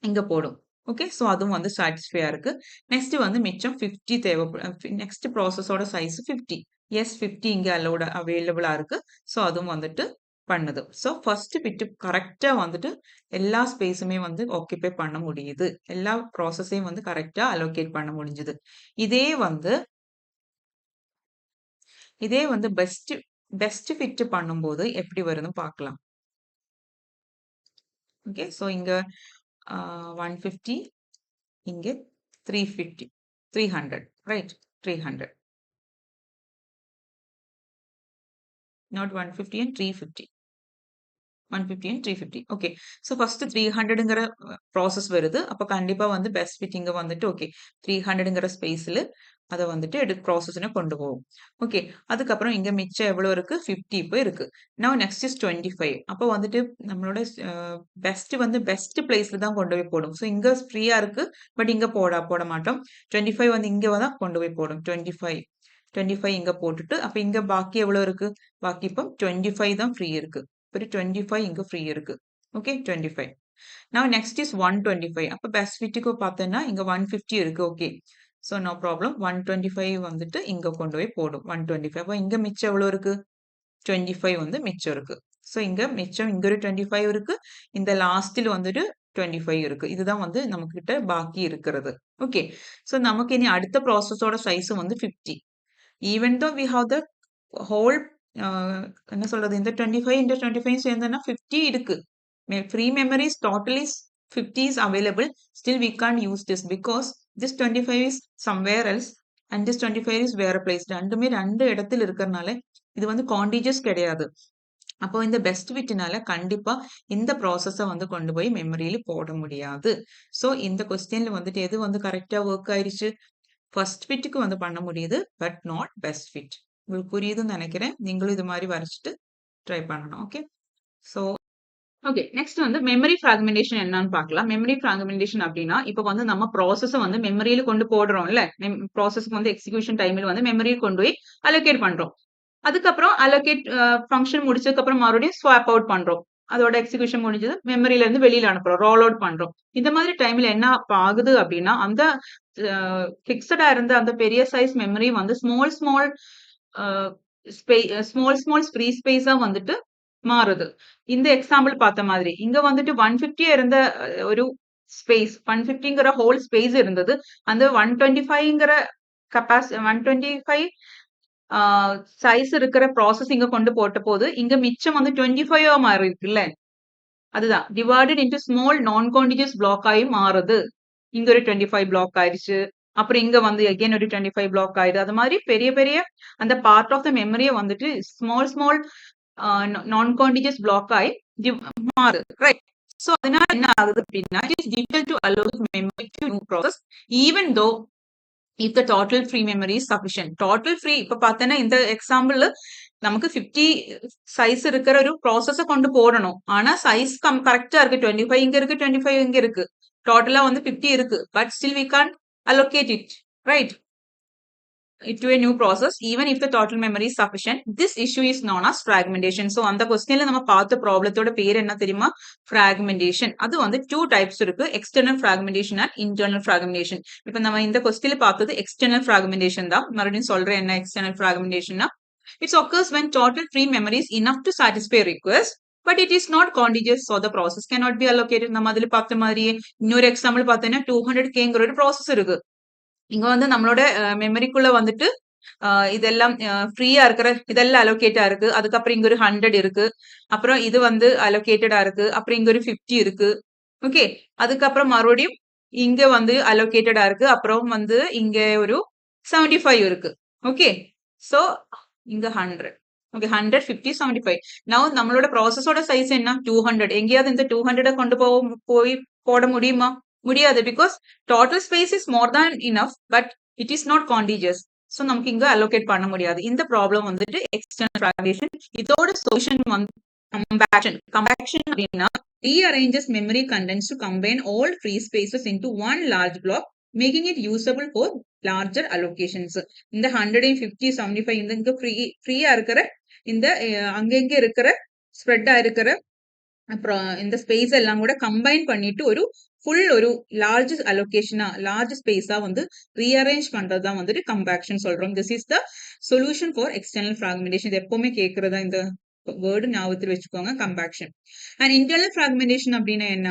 Speaker 1: இங்க போடும். ஓகே, ஸோ அதுவும் வந்து சாட்டிஸ்ஃபையா இருக்கு. நெக்ஸ்ட் வந்து மிச்சம் 50 நெக்ஸ்ட் ப்ராசஸோட சைஸ் 50. எஸ் 50 இங்க அவைலபிளா இருக்கு. ஸோ அதுவும் வந்துட்டு பண்ணுது. ஸோ ஃபர்ஸ்ட் பிட் கரெக்ட்டா வந்துட்டு எல்லா ஸ்பேஸுமே வந்து ஆக்குபை பண்ண முடியுது. எல்லா ப்ராசஸையும் வந்து கரெக்ட்டா அலோகேட் பண்ண முடிஞ்சுது. இதே வந்து இதே வந்து பெஸ்ட் ஃபிட் பண்ணும்போது எப்படி வருதுன்னு பார்க்கலாம். ஓகே, ஸோ இங்க 150 இங்க 350 300 right 300 not 150 and 350 150 and 350 okay. So first 300ங்கிற ப்ராசஸ் வருது. அப்ப கண்டிப்பா வந்து பெஸ்ட் ஃபிட் இங்க வந்துட்டு ஓகே 300ங்கிற ஸ்பேஸ்ல அத வந்துட்டு ப்ராசஸ்ன்னு கொண்டு போகும். ஓகே, அதுக்கப்புறம் இங்க மிச்சம் எவ்வளோ இருக்கு? 50 இப்போ இருக்கு. Now next is 25. அப்போ வந்துட்டு நம்மளோட பெஸ்ட் பிளேஸ்ல தான் கொண்டு போய் போடும். ஸோ இங்க ஃப்ரீயா இருக்கு. பட் இங்க போட மாட்டோம். 25 வந்து இங்க தான் கொண்டு போய் போடும். 25 இங்க போட்டுட்டு அப்ப இங்க பாக்கி எவ்வளவு இருக்கு? பாக்கி இப்போ 25 தான் ஃப்ரீ இருக்கு. ஒரு 25 இங்க ஃப்ரீ இருக்கு. ஓகே, 25. Now next is 125. அப்ப பெஸ்ட் ஃபிட்டுக்கு பார்த்தோம்னா இங்க 150 இருக்கு. Okay, so no problem. 125 வந்துட்டு இங்க கொண்டு போய் போடும். 125. அப்ப இங்க மிச்சம் எவ்வளவு இருக்கு? 25 வந்து மிச்சம் இருக்கு. ஸோ இங்க மிச்சம் இங்க ஒரு 25 இருக்கு. இந்த லாஸ்டில் வந்துட்டு 25 இருக்கு. இதுதான் வந்து நம்ம கிட்ட பாக்கி இருக்கிறது. ஓகே, ஸோ நமக்கு இனி அடுத்த ப்ராசஸோட சைஸ் வந்து 50. even though we have the whole என்ன சொல்றது இந்த 25 into 25 சேர்ந்தனா 50 இருக்கு. Free memory is totally 50 is available. Still we can't use this because this 25 is somewhere else and this 25 is where placed. ரெண்டுமே ரெண்டு இடத்துல இருக்கறனால இது வந்து contiguous கிடையாது. அப்போ இந்த பெஸ்ட் ஃபிட்னால கண்டிப்பா இந்த ப்ராசஸ வந்து கொண்டு போய் மெமரியில போட முடியாது. ஸோ இந்த கொஸ்டின்ல வந்துட்டு எது வந்து கரெக்ட்டா ஒர்க் ஆயிருச்சு? ஃபர்ஸ்ட் ஃபிட்டுக்கு வந்து பண்ண முடியுது. But not best fit. உங்களுக்கு புரியுதுன்னு நினைக்கிறேன். நீங்களும் இது மாதிரி வரைச்சிட்டு ட்ரை பண்ணணும். ஓகே, ஸோ ஓகே, நெக்ஸ்ட் வந்து மெமரி ஃப்ராக்மெண்டேஷன் என்னன்னு பார்க்கலாம். மெமரி ஃப்ராக்மெண்டேஷன் அப்படின்னா இப்போ வந்து நம்ம ப்ராசஸை வந்து மெமரியில கொண்டு போடுறோம்ல. ப்ராசஸ்க்கு வந்து எக்ஸிகியூஷன் டைமில் வந்து மெமரியை கொண்டு போய் அலோகேட் பண்றோம். அதுக்கப்புறம் அலோகேட் ஃபங்க்ஷன் முடிச்சதுக்கு அப்புறம் மறுபடியும் ஸ்வாப் அவுட் பண்றோம். அதோட எக்ஸிகியூஷன் முடிஞ்சது மெமரியில இருந்து வெளியில அனுப்புறோம், ரோல் அவுட் பண்றோம். இந்த மாதிரி டைம்ல என்ன ஆகுது அப்படின்னா அந்த பிக்சடா இருந்த அந்த பெரிய சைஸ் மெமரி வந்து ஸ்மால் ஃப்ரீ ஸ்பேஸா வந்துட்டு மாறுது. இந்த எக்ஸாம்பிள் பார்த்த மாதிரி இங்க வந்துட்டு 150 இருந்த ஒரு ஸ்பேஸ் 150ங்கிற ஹோல் ஸ்பேஸ் இருந்தது. அந்த 125ங்கிற 125 சைஸ் இருக்கிற ப்ராசஸ் இங்க கொண்டு போட்ட போது இங்க மிச்சம் வந்து 25 மாறி இருக்குல்ல. அதுதான் டிவைடட் இன்டு ஸ்மால் நான் கான்டிஜியஸ் பிளாக் ஆகி மாறுது. இங்க ஒரு 25 பிளாக் ஆயிடுச்சு. அப்புறம் இங்க வந்து அகைன் ஒரு 25 பிளாக் ஆயிடுது. அது மாதிரி பெரிய பெரிய அந்த பார்ட் ஆஃப் த மெமரியை வந்துட்டு ஸ்மால் நான் கான்டிஜியஸ் பிளாக் ஆகி மாறுது. ரைட். ஸோ அதனால என்ன ஆகுது அப்படின்னா it is difficult to allow memory to new process even though if the total free memory is sufficient. Total free இப்ப பார்த்தேன்னா இந்த எக்ஸாம்பிள் நமக்கு 50 சைஸ் இருக்கிற ஒரு ப்ராசஸ கொண்டு போடணும். ஆனா சைஸ் கரெக்டா இருக்கு. 25 இங்க இருக்கு, 25 இங்க இருக்கு. டோட்டலா வந்து 50 இருக்கு. But still we can't allocate it, right? To a new process even if the total memory is sufficient. This issue is known as fragmentation. So அந்த கொஸ்டின்ல நம்ம பார்த்த ப்ராப்ளத்தோட பேர் என்ன தெரியுமா? fragmentation. அது வந்து 2 டைப்ஸ் இருக்கு. external fragmentation and internal fragmentation. இப்போ நம்ம இந்த கொஸ்டின்ல பார்த்தது external fragmentation தான். மறுபடியும் சொல்றேன் என்ன external fragmentation னா it occurs when total free memory is enough to satisfy request but it is not contiguous, so the process cannot be allocated. நம்ம அதில் பார்த்த மாதிரியே இன்னொரு எக்ஸாம்பிள் பார்த்தீங்கன்னா 200Kங்கிற ஒரு ப்ராசஸ் இருக்கு. இங்க வந்து நம்மளோட மெமரிக்குள்ள வந்துட்டு இதெல்லாம் ஃப்ரீயா இருக்கிற இதெல்லாம் அலோகேட்டா இருக்கு. அதுக்கப்புறம் இங்க ஒரு 100 இருக்கு. அப்புறம் இது வந்து அலோகேட்டடா இருக்கு. அப்புறம் இங்க ஒரு 50 இருக்கு. ஓகே, அதுக்கப்புறம் மறுபடியும் இங்க வந்து அலோகேட்டடா இருக்கு. அப்புறம் வந்து இங்க ஒரு 75 இருக்கு. ஓகே, சோ இங்க 100. ஓகே, 100, 50, 75. நவ் நம்மளோட ப்ராசஸோட சைஸ் என்ன? 200. எங்கேயாவது இந்த 200 கொண்டு போய் போட முடியுமா? முடியாது. Because total space is more than enough but it is not contiguous. So நமக்கு இங்க அலோகேட் பண்ண முடியாது. இந்த ப்ராப்ளம் வந்துட்டு எக்ஸ்டர்னல் ஃப்ராக்மெண்டேஷன். இதோட சொல்யூஷன் வந்து கம்பேக்ஷன். கம்பேக்ஷன் அப்படின்னா rearranges memory contents to combine all free spaces into one large block, making it usable for larger allocations. இந்த 150, 75 இந்த இங்க ஃப்ரீயா இருக்கிற இந்த அங்கங்க இருக்கிற ஸ்ப்ரெட்டா இருக்கிற அப்புறம் இந்த ஸ்பேஸ் எல்லாம் கூட கம்பைன் பண்ணிட்டு ஒரு லார்ஜ் அலோகேஷனா லார்ஜ் ஸ்பேஸா வந்து ரீஅரேஞ்ச் பண்றதுதான் வந்துட்டு கம்பேக்ஷன் சொல்றோம். This is the solution for external fragmentation. இது எப்பவுமே கேட்கறதா இந்த வேர்டு ஞாபகத்தில் வச்சுக்கோங்க, கம்பேக்ஷன். அண்ட் இன்டர்னல் ஃப்ராக்மெண்டேஷன் அப்படின்னா என்ன?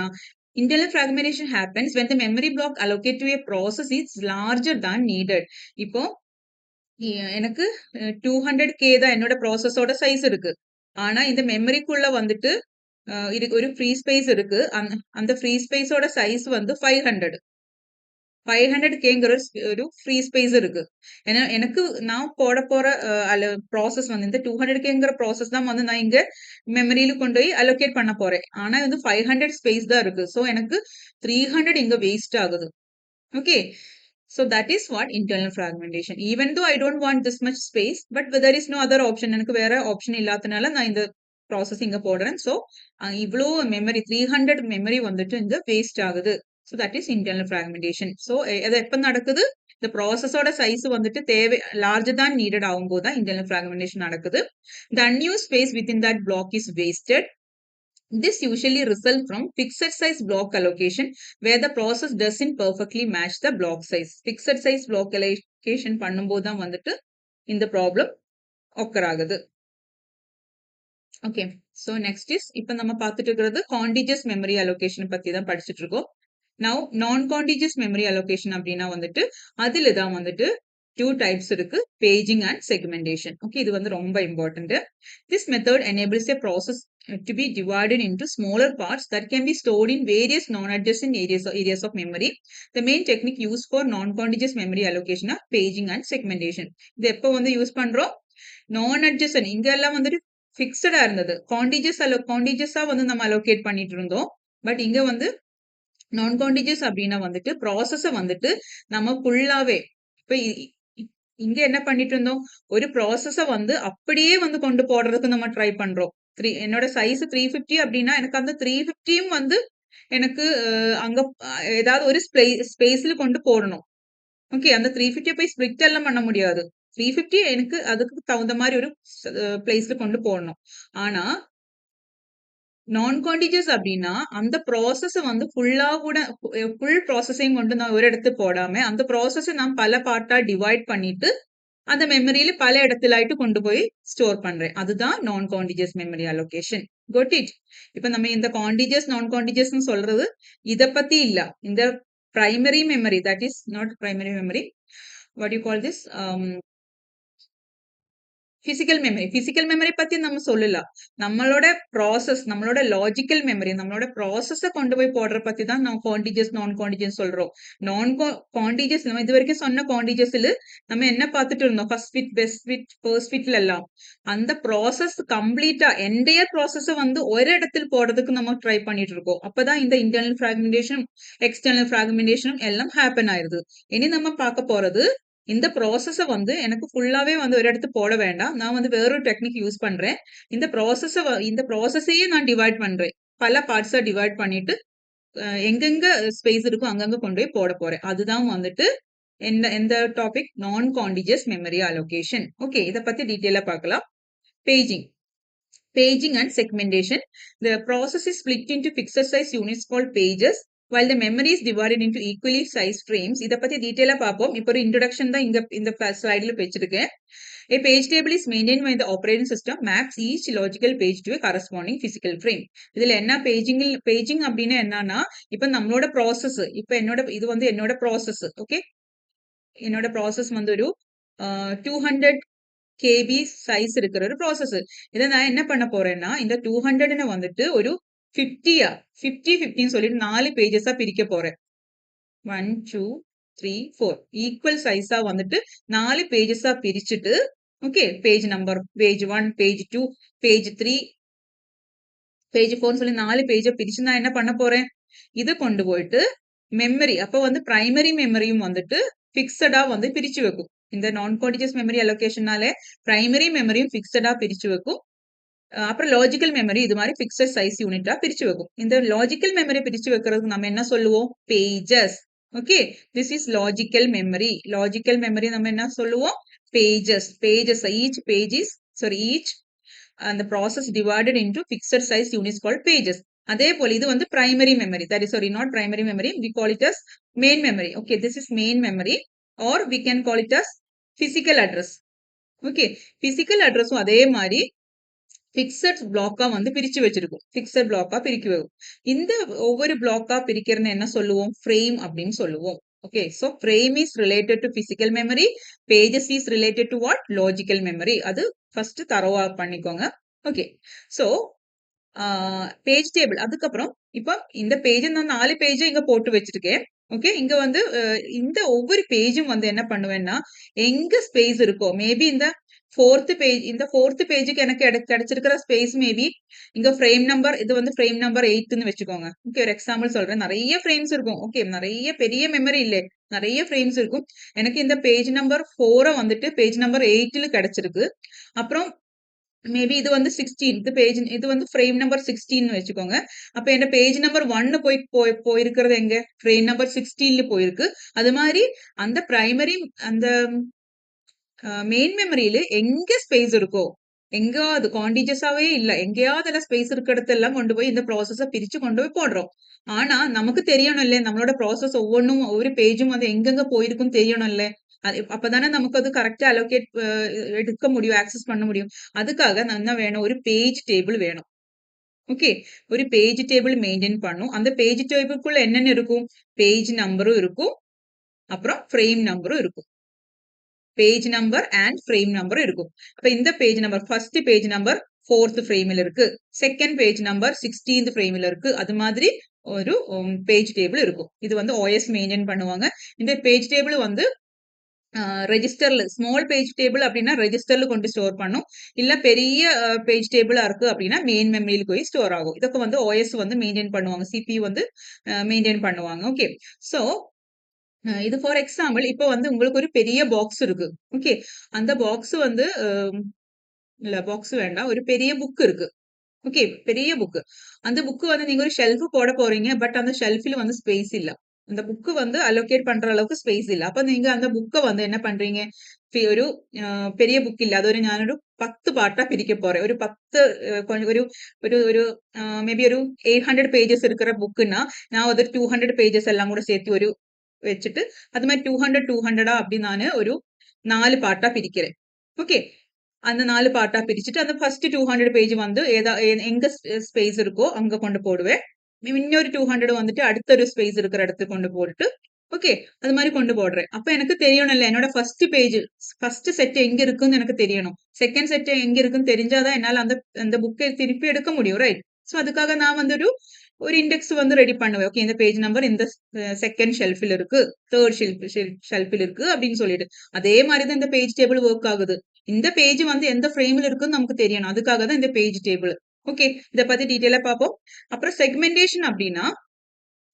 Speaker 1: Internal fragmentation happens when the memory block allocated to a process is larger than needed. இப்போ எனக்கு 200K தான் என்னோட ப்ராசஸோட சைஸ் இருக்கு. ஆனா இந்த மெமரிக்குள்ள வந்துட்டு ஒரு ஃப்ரீ ஸ்பேஸ் இருக்கு. அந்த ஃப்ரீ ஸ்பேஸோட சைஸ் வந்து 500Kங்கிற ஒரு ஃப்ரீ ஸ்பேஸ் இருக்கு. ஏன்னா எனக்கு நான் போட போற ப்ராசஸ் வந்து இந்த 200Kங்கிற ப்ராசஸ் தான் வந்து நான் இங்க மெமரியில கொண்டு போய் அலோகேட் பண்ண போறேன். ஆனா வந்து 500 ஸ்பேஸ் தான் இருக்கு. ஸோ எனக்கு 300 இங்க வேஸ்ட் ஆகுது. Okay, so that is what internal fragmentation. Even though I don't want this much space, but there is no other option. எனக்கு வேற ஆப்ஷன் இல்லாதனால நான் இந்த ப்ராசஸ் இங்க போடுறேன். ஸோ இவ்வளோ மெமரி 300 மெமரி வந்துட்டு இங்க வேஸ்ட் ஆகுது. So that is internal fragmentation. So அது எப்போ நடக்குது? இந்த ப்ராசஸோட சைஸ் வந்துட்டு தேவை லார்ஜர் தான் நீடட் ஆகும்போது தான் இன்டர்னல் ஃப்ராக்மெண்டேஷன் நடக்குது. The unused space within that block is wasted. This usually results from fixed size block allocation where the process doesn't perfectly match the block size. Fixed size block allocation பண்ணும்போது தான் வந்துட்டு இந்த problem occur ஆகுது. Okay, so next is இப்போ நம்ம பார்த்துட்டு இருக்கிறது கான்டிஜியஸ் memory allocation பத்தி தான் படிச்சுட்டு இருக்கோம். நவ் நான் கான்டிஜியஸ் மெமரி அலோகேஷன் அப்படின்னா வந்துட்டு அதுல தான் வந்துட்டு 2 types இருக்கு, paging and segmentation. ஓகே, இது வந்து ரொம்ப important. This method enables a process to be divided into smaller parts that can be stored in various non-adjacent areas of memory. The main technique used for non-contiguous memory allocation are paging and segmentation. இது எப்போ வந்து use பண்றோம்? non-adjacent இங்க எல்லாம் வந்துட்டு ஃபிக்ஸடா இருந்தது. கான்டிஜியஸா வந்து நம்ம அலோகேட் பண்ணிட்டு இருந்தோம். பட் இங்க வந்து நான் கான்டிஜியஸ் அப்படின்னா வந்துட்டு ப்ராசஸ வந்துட்டு நம்ம ஃபுல்லாவே இப்ப இங்க என்ன பண்ணிட்டு இருந்தோம்? ஒரு ப்ராசஸ வந்து அப்படியே வந்து கொண்டு போடுறதுக்கு நம்ம ட்ரை பண்றோம். என்னோட சைஸ் 350 அப்படின்னா எனக்கு அந்த 350யும் வந்து எனக்கு அங்க ஏதாவது ஒரு ஸ்பேஸ்ல கொண்டு போடணும். ஓகே, அந்த 350 போய் ஸ்பிளிட் எல்லாம் பண்ண முடியாது. 350 எனக்கு அதுக்கு தகுந்த மாதிரி ஒரு பிளேஸ்ல கொண்டு போடணும். ஆனா நான் கான்டிஜியஸ் அப்படின்னா அந்த ப்ராசஸ வந்து ஃபுல்லா கூட ஃபுல் ப்ராசஸையும் கொண்டு நான் ஒரு இடத்துக்கு போடாம அந்த ப்ராசஸை நான் பல பார்ட்டா டிவைட் பண்ணிட்டு அந்த மெமரியில பல இடத்துலாயிட்டு கொண்டு போய் ஸ்டோர் பண்றேன். அதுதான் நான் contiguous memory allocation. Code it. இப்ப நம்ம இந்த கான்டிஜியஸ் நான் கான்டிஜியஸ் சொல்றது இத பத்தி இல்ல. இந்த primary memory, that is not primary memory, what you call this, physical memory பத்தி நம்ம சொல்லலாம். நம்மளோட ப்ராசஸ், நம்மளோட லாஜிக்கல் மெமரி, நம்மளோட ப்ராசஸ கொண்டு போய் போடுற பத்தி தான் நம்ம கான்டிஜியஸ் நான் கான்டிஜியஸ் சொல்றோம். கான்டிஜியஸ் நம்ம இது வரைக்கும் சொன்ன கான்டிஜியஸ்ல நம்ம என்ன பார்த்துட்டு இருந்தோம்? First fit, best fit, first ஃபிட்ல எல்லாம் அந்த ப்ராசஸ் கம்ப்ளீட்டா என்டையர் ப்ராசஸ வந்து ஒரு இடத்தில் போடுறதுக்கு நம்ம ட்ரை பண்ணிட்டு இருக்கோம். அப்பதான் இந்த இன்டர்னல் ஃப்ராக்மெண்டேஷன், எக்ஸ்டர்னல் ஃப்ராக்மெண்டேஷன் எல்லாம் ஹேப்பன் ஆயிருது. இனி நம்ம பார்க்க போறது இந்த ப்ராசஸ வந்து எனக்கு ஃபுல்லாவே வந்து ஒரு இடத்து போட வேண்டாம். நான் வந்து வேறொரு டெக்னிக் யூஸ் பண்றேன். இந்த ப்ராசஸையே நான் டிவைட் பண்றேன். பல பார்ட்ஸா டிவைட் பண்ணிட்டு எங்கெங்க ஸ்பேஸ் இருக்கோ அங்கங்க கொண்டு போய் போட போறேன். அதுதான் வந்துட்டு எந்த டாபிக்? நான் கான்டிஜியஸ் மெமரி அலோகேஷன். ஓகே, இத பத்தி டீடைலா பார்க்கலாம். Paging and segmentation. The process is split into fixed size units called pages, while the memory is divided into equally sized frames. இத பத்தி டீடைலா பார்ப்போம். இப்போ ஒரு இன்ட்ரோடக்ஷன் தான் இந்த ஸ்லைடுல வச்சிருக்கேன். A page table is maintained by the operating system maps each logical page to a corresponding physical frame. இதுல என்ன பேஜிங் அப்படின்னா என்னன்னா, இப்ப நம்மளோட ப்ராசஸ், இப்ப இது வந்து என்னோட ப்ராசஸ். ஓகே, என்னோட ப்ராசஸ் வந்து ஒரு 200 KB சைஸ் இருக்கிற ஒரு ப்ராசஸ். இதை நான் என்ன பண்ண போறேன்னா, இந்த 200 வந்துட்டு ஒரு 50 சொல்லிட்டு 4 பேஜஸா பிரிக்க போறேன். 1 2 3 4 ஈக்குவல் சைஸா வந்துட்டு 4 பேஜஸா பிரிச்சுட்டு, okay, page number page 1, page 2, page 3, page 4 சொல்லி 4 பேஜ பிரிச்சு நான் என்ன பண்ண போறேன்? இதை கொண்டு போயிட்டு மெமரி, அப்ப வந்து பிரைமரி மெமரியும் வந்துட்டு பிக்சடா வந்து பிரிச்சு வைக்கும். இந்த நான் கான்டிஜியஸ் மெமரி அலோகேஷனாலே பிரைமரி மெமரியும் ஃபிக்ஸடா பிரிச்சு வைக்கும். அப்புறம் லாஜிக்கல் மெமரி இது மாதிரி ஃபிக்ஸட் சைஸ் யூனிட்டா பிரிச்சு வைக்கும். இந்த லாஜிக்கல் மெமரி பிரிச்சு வைக்கிறதுக்கு நம்ம என்ன சொல்லுவோம்? Pages. Okay, this is logical memory. Logical memory நம்ம என்ன சொல்லுவோம்? Pages. Pages, each page is each அந்த process divided into fixed size units called pages. அதே போல இது வந்து primary memory. That is not primary memory, we call it as main memory. Okay, this is main memory or we can call it as physical address. Okay, physical addressம் அதே மாதிரி fixed பிளாக்கா வந்து பிரிச்சு வச்சிருக்கும். Fixed பிளாக்கா பிரிக்க வைக்கும். இந்த ஒவ்வொரு பிளாக்கா பிரிக்கிறதுன்னு என்ன சொல்லுவோம்? ஃப்ரேம் அப்படின்னு சொல்லுவோம். Okay, so frame is related to physical memory, pages is related to what? Logical memory. அது ஃபர்ஸ்ட் தரவா பண்ணிக்கோங்க. Okay, so page table. அதுக்கப்புறம் இப்போ இந்த பேஜ் நான் 4 பேஜ் இங்க போட்டு வச்சிருக்கேன். ஓகே, இங்க வந்து இந்த ஒவ்வொரு பேஜும் வந்து என்ன பண்ணுவேன்னா, எங்க ஸ்பேஸ் இருக்கோ மேபி இந்த ஃபோர்த் பேஜுக்கு எனக்கு கிடைச்சிருக்கிற ஸ்பேஸ் மேபி இங்க ஃப்ரேம் நம்பர், இது வந்து ஃப்ரேம் நம்பர் 8ன்னு வச்சுக்கோங்க. ஓகே, ஒரு எக்ஸாம்பிள் சொல்றேன். நிறைய ஃப்ரேம்ஸ் இருக்கும். ஓகே, நிறைய பெரிய மெமரி இல்லை, நிறைய ஃப்ரேம்ஸ் இருக்கும். எனக்கு இந்த பேஜ் நம்பர் 4 வந்துட்டு பேஜ் நம்பர் 8ல கிடைச்சிருக்கு. அப்புறம் மேபி இது வந்து 16 பேஜ், இது வந்து ஃப்ரேம் நம்பர் 16 வச்சுக்கோங்க. அப்ப என்ன பேஜ் நம்பர் 1 போயிருக்கிறது எங்க? ஃப்ரேம் நம்பர் 16ல போயிருக்கு. அது மாதிரி அந்த பிரைமரி அந்த மெயின் மெமரியில எங்க ஸ்பேஸ் இருக்கோ, எங்காவது காண்டிஜஸாவே இல்ல, எங்கேயாவது எல்லாம் ஸ்பேஸ் இருக்க இடத்தெல்லாம் கொண்டு போய் இந்த ப்ராசஸ பிரிச்சு கொண்டு போய் போடுறோம். ஆனா நமக்கு தெரியணும் இல்ல, நம்மளோட ப்ராசஸ் ஒவ்வொன்றும் ஒவ்வொரு பேஜும் வந்து எங்கெங்க போயிருக்குன்னு தெரியணும் இல்ல. அப்பதானே நமக்கு அது கரெக்டா அலோகேட் எடுக்க முடியும், ஆக்சஸ் பண்ண முடியும். அதுக்காக என்ன வேணும்? ஒரு பேஜ் டேபிள் வேணும். ஓகே, ஒரு பேஜ் டேபிள் மெயின்டைன் பண்ணும். அந்த பேஜ் டேபிள்குள்ள என்னென்ன இருக்கும்? பேஜ் நம்பரும் இருக்கும், அப்புறம் ஃப்ரேம் நம்பரும் இருக்கும். Page number and frame number இருக்கும். அப்ப இந்த page number, first page number 4th ஃப்ரேமில் இருக்கு, செகண்ட் பேஜ் நம்பர் 16th ஃப்ரேமில் இருக்கு. அது மாதிரி ஒரு பேஜ் டேபிள் இருக்கும். இது வந்து OS மெயின்டைன் பண்ணுவாங்க. இந்த பேஜ் டேபிள் வந்து ரெஜிஸ்டர்ல, ஸ்மால் பேஜ் டேபிள் அப்படின்னா ரெஜிஸ்டர்ல கொண்டு ஸ்டோர் பண்ணும். இல்ல பெரிய பேஜ் டேபிளா இருக்கு அப்படின்னா மெயின் மெமரியில் போய் ஸ்டோர் ஆகும். இதுக்கு வந்து OS வந்து மெயின்டைன் பண்ணுவாங்க, CPU வந்து மெயின்டைன் பண்ணுவாங்க. ஓகே, சோ இது ஃபார் எக்ஸாம்பிள் இப்போ வந்து உங்களுக்கு ஒரு பெரிய பாக்ஸ் இருக்கு. ஓகே, அந்த பாக்ஸ் வந்து இல்ல பாக்ஸ் வேண்டாம், ஒரு பெரிய புக் இருக்கு. ஓகே, பெரிய புக். அந்த புக் வந்து நீங்க ஒரு ஷெல்ஃப் போட போறீங்க. பட் அந்த ஷெல்ஃபில் வந்து ஸ்பேஸ் இல்ல. அந்த புக் வந்து அலோகேட் பண்ற அளவுக்கு ஸ்பேஸ் இல்ல. அப்ப நீங்க அந்த புக்க வந்து என்ன பண்றீங்க? ஒரு பெரிய புக் இல்ல, அது ஒரு ഞാനൊരു 10 பார்ட்டா பிரிக்க போறேன். ஒரு 10 கொஞ்சம் ஒரு ஒரு ஒரு மேபி ஒரு 800 பேஜஸ் இருக்கிற புக்குன்னா நான் ஒரு 200 பேஜஸ் எல்லாம் கூட சேர்த்து ஒரு வச்சுட்டு அது மாதிரி 200 அப்படி நான் ஒரு 4 பார்ட்டா பிரிக்கிறேன். ஓகே, அந்த 4 பார்ட்டா பிரிச்சுட்டு அந்த ஃபர்ஸ்ட் 200 பேஜ் வந்து எங்க ஸ்பேஸ் இருக்கோ அங்க கொண்டு போடுவேன். இன்னொரு 200 வந்துட்டு அடுத்த ஒரு ஸ்பேஸ் இருக்கிற இடத்துக்கு கொண்டு போட்டுட்டு ஓகே, அது மாதிரி கொண்டு போடுறேன். அப்ப எனக்கு தெரியணும்ல, என்னோட ஃபர்ஸ்ட் பேஜ், ஃபர்ஸ்ட் செட் எங்க இருக்குன்னு எனக்கு தெரியணும். செகண்ட் செட் எங்க இருக்குன்னு தெரிஞ்சாதான் என்னால அந்த அந்த புக்கை திருப்பி எடுக்க முடியும், ரைட்? சோ அதுக்காக நான் வந்து ஒரு இண்டெக்ஸ் வந்து ரெடி பண்ணுவேன். ஓகே, இந்த பேஜ் நம்பர் இந்த செகண்ட் ஷெல்ஃபில் இருக்கு, தேர்ட் ஷெல்ஃபில் இருக்கு அப்படின்னு சொல்லிட்டு. அதே மாதிரி தான் இந்த பேஜ் டேபிள் ஒர்க் ஆகுது. இந்த பேஜ் வந்து எந்த ஃப்ரேம்ல இருக்குன்னு நமக்கு தெரியணும். அதுக்காக தான் இந்த பேஜ் டேபிள். ஓகே, இத பத்தி டீடைலா பார்ப்போம். அப்புறம் செக்மெண்டேஷன் அப்படின்னா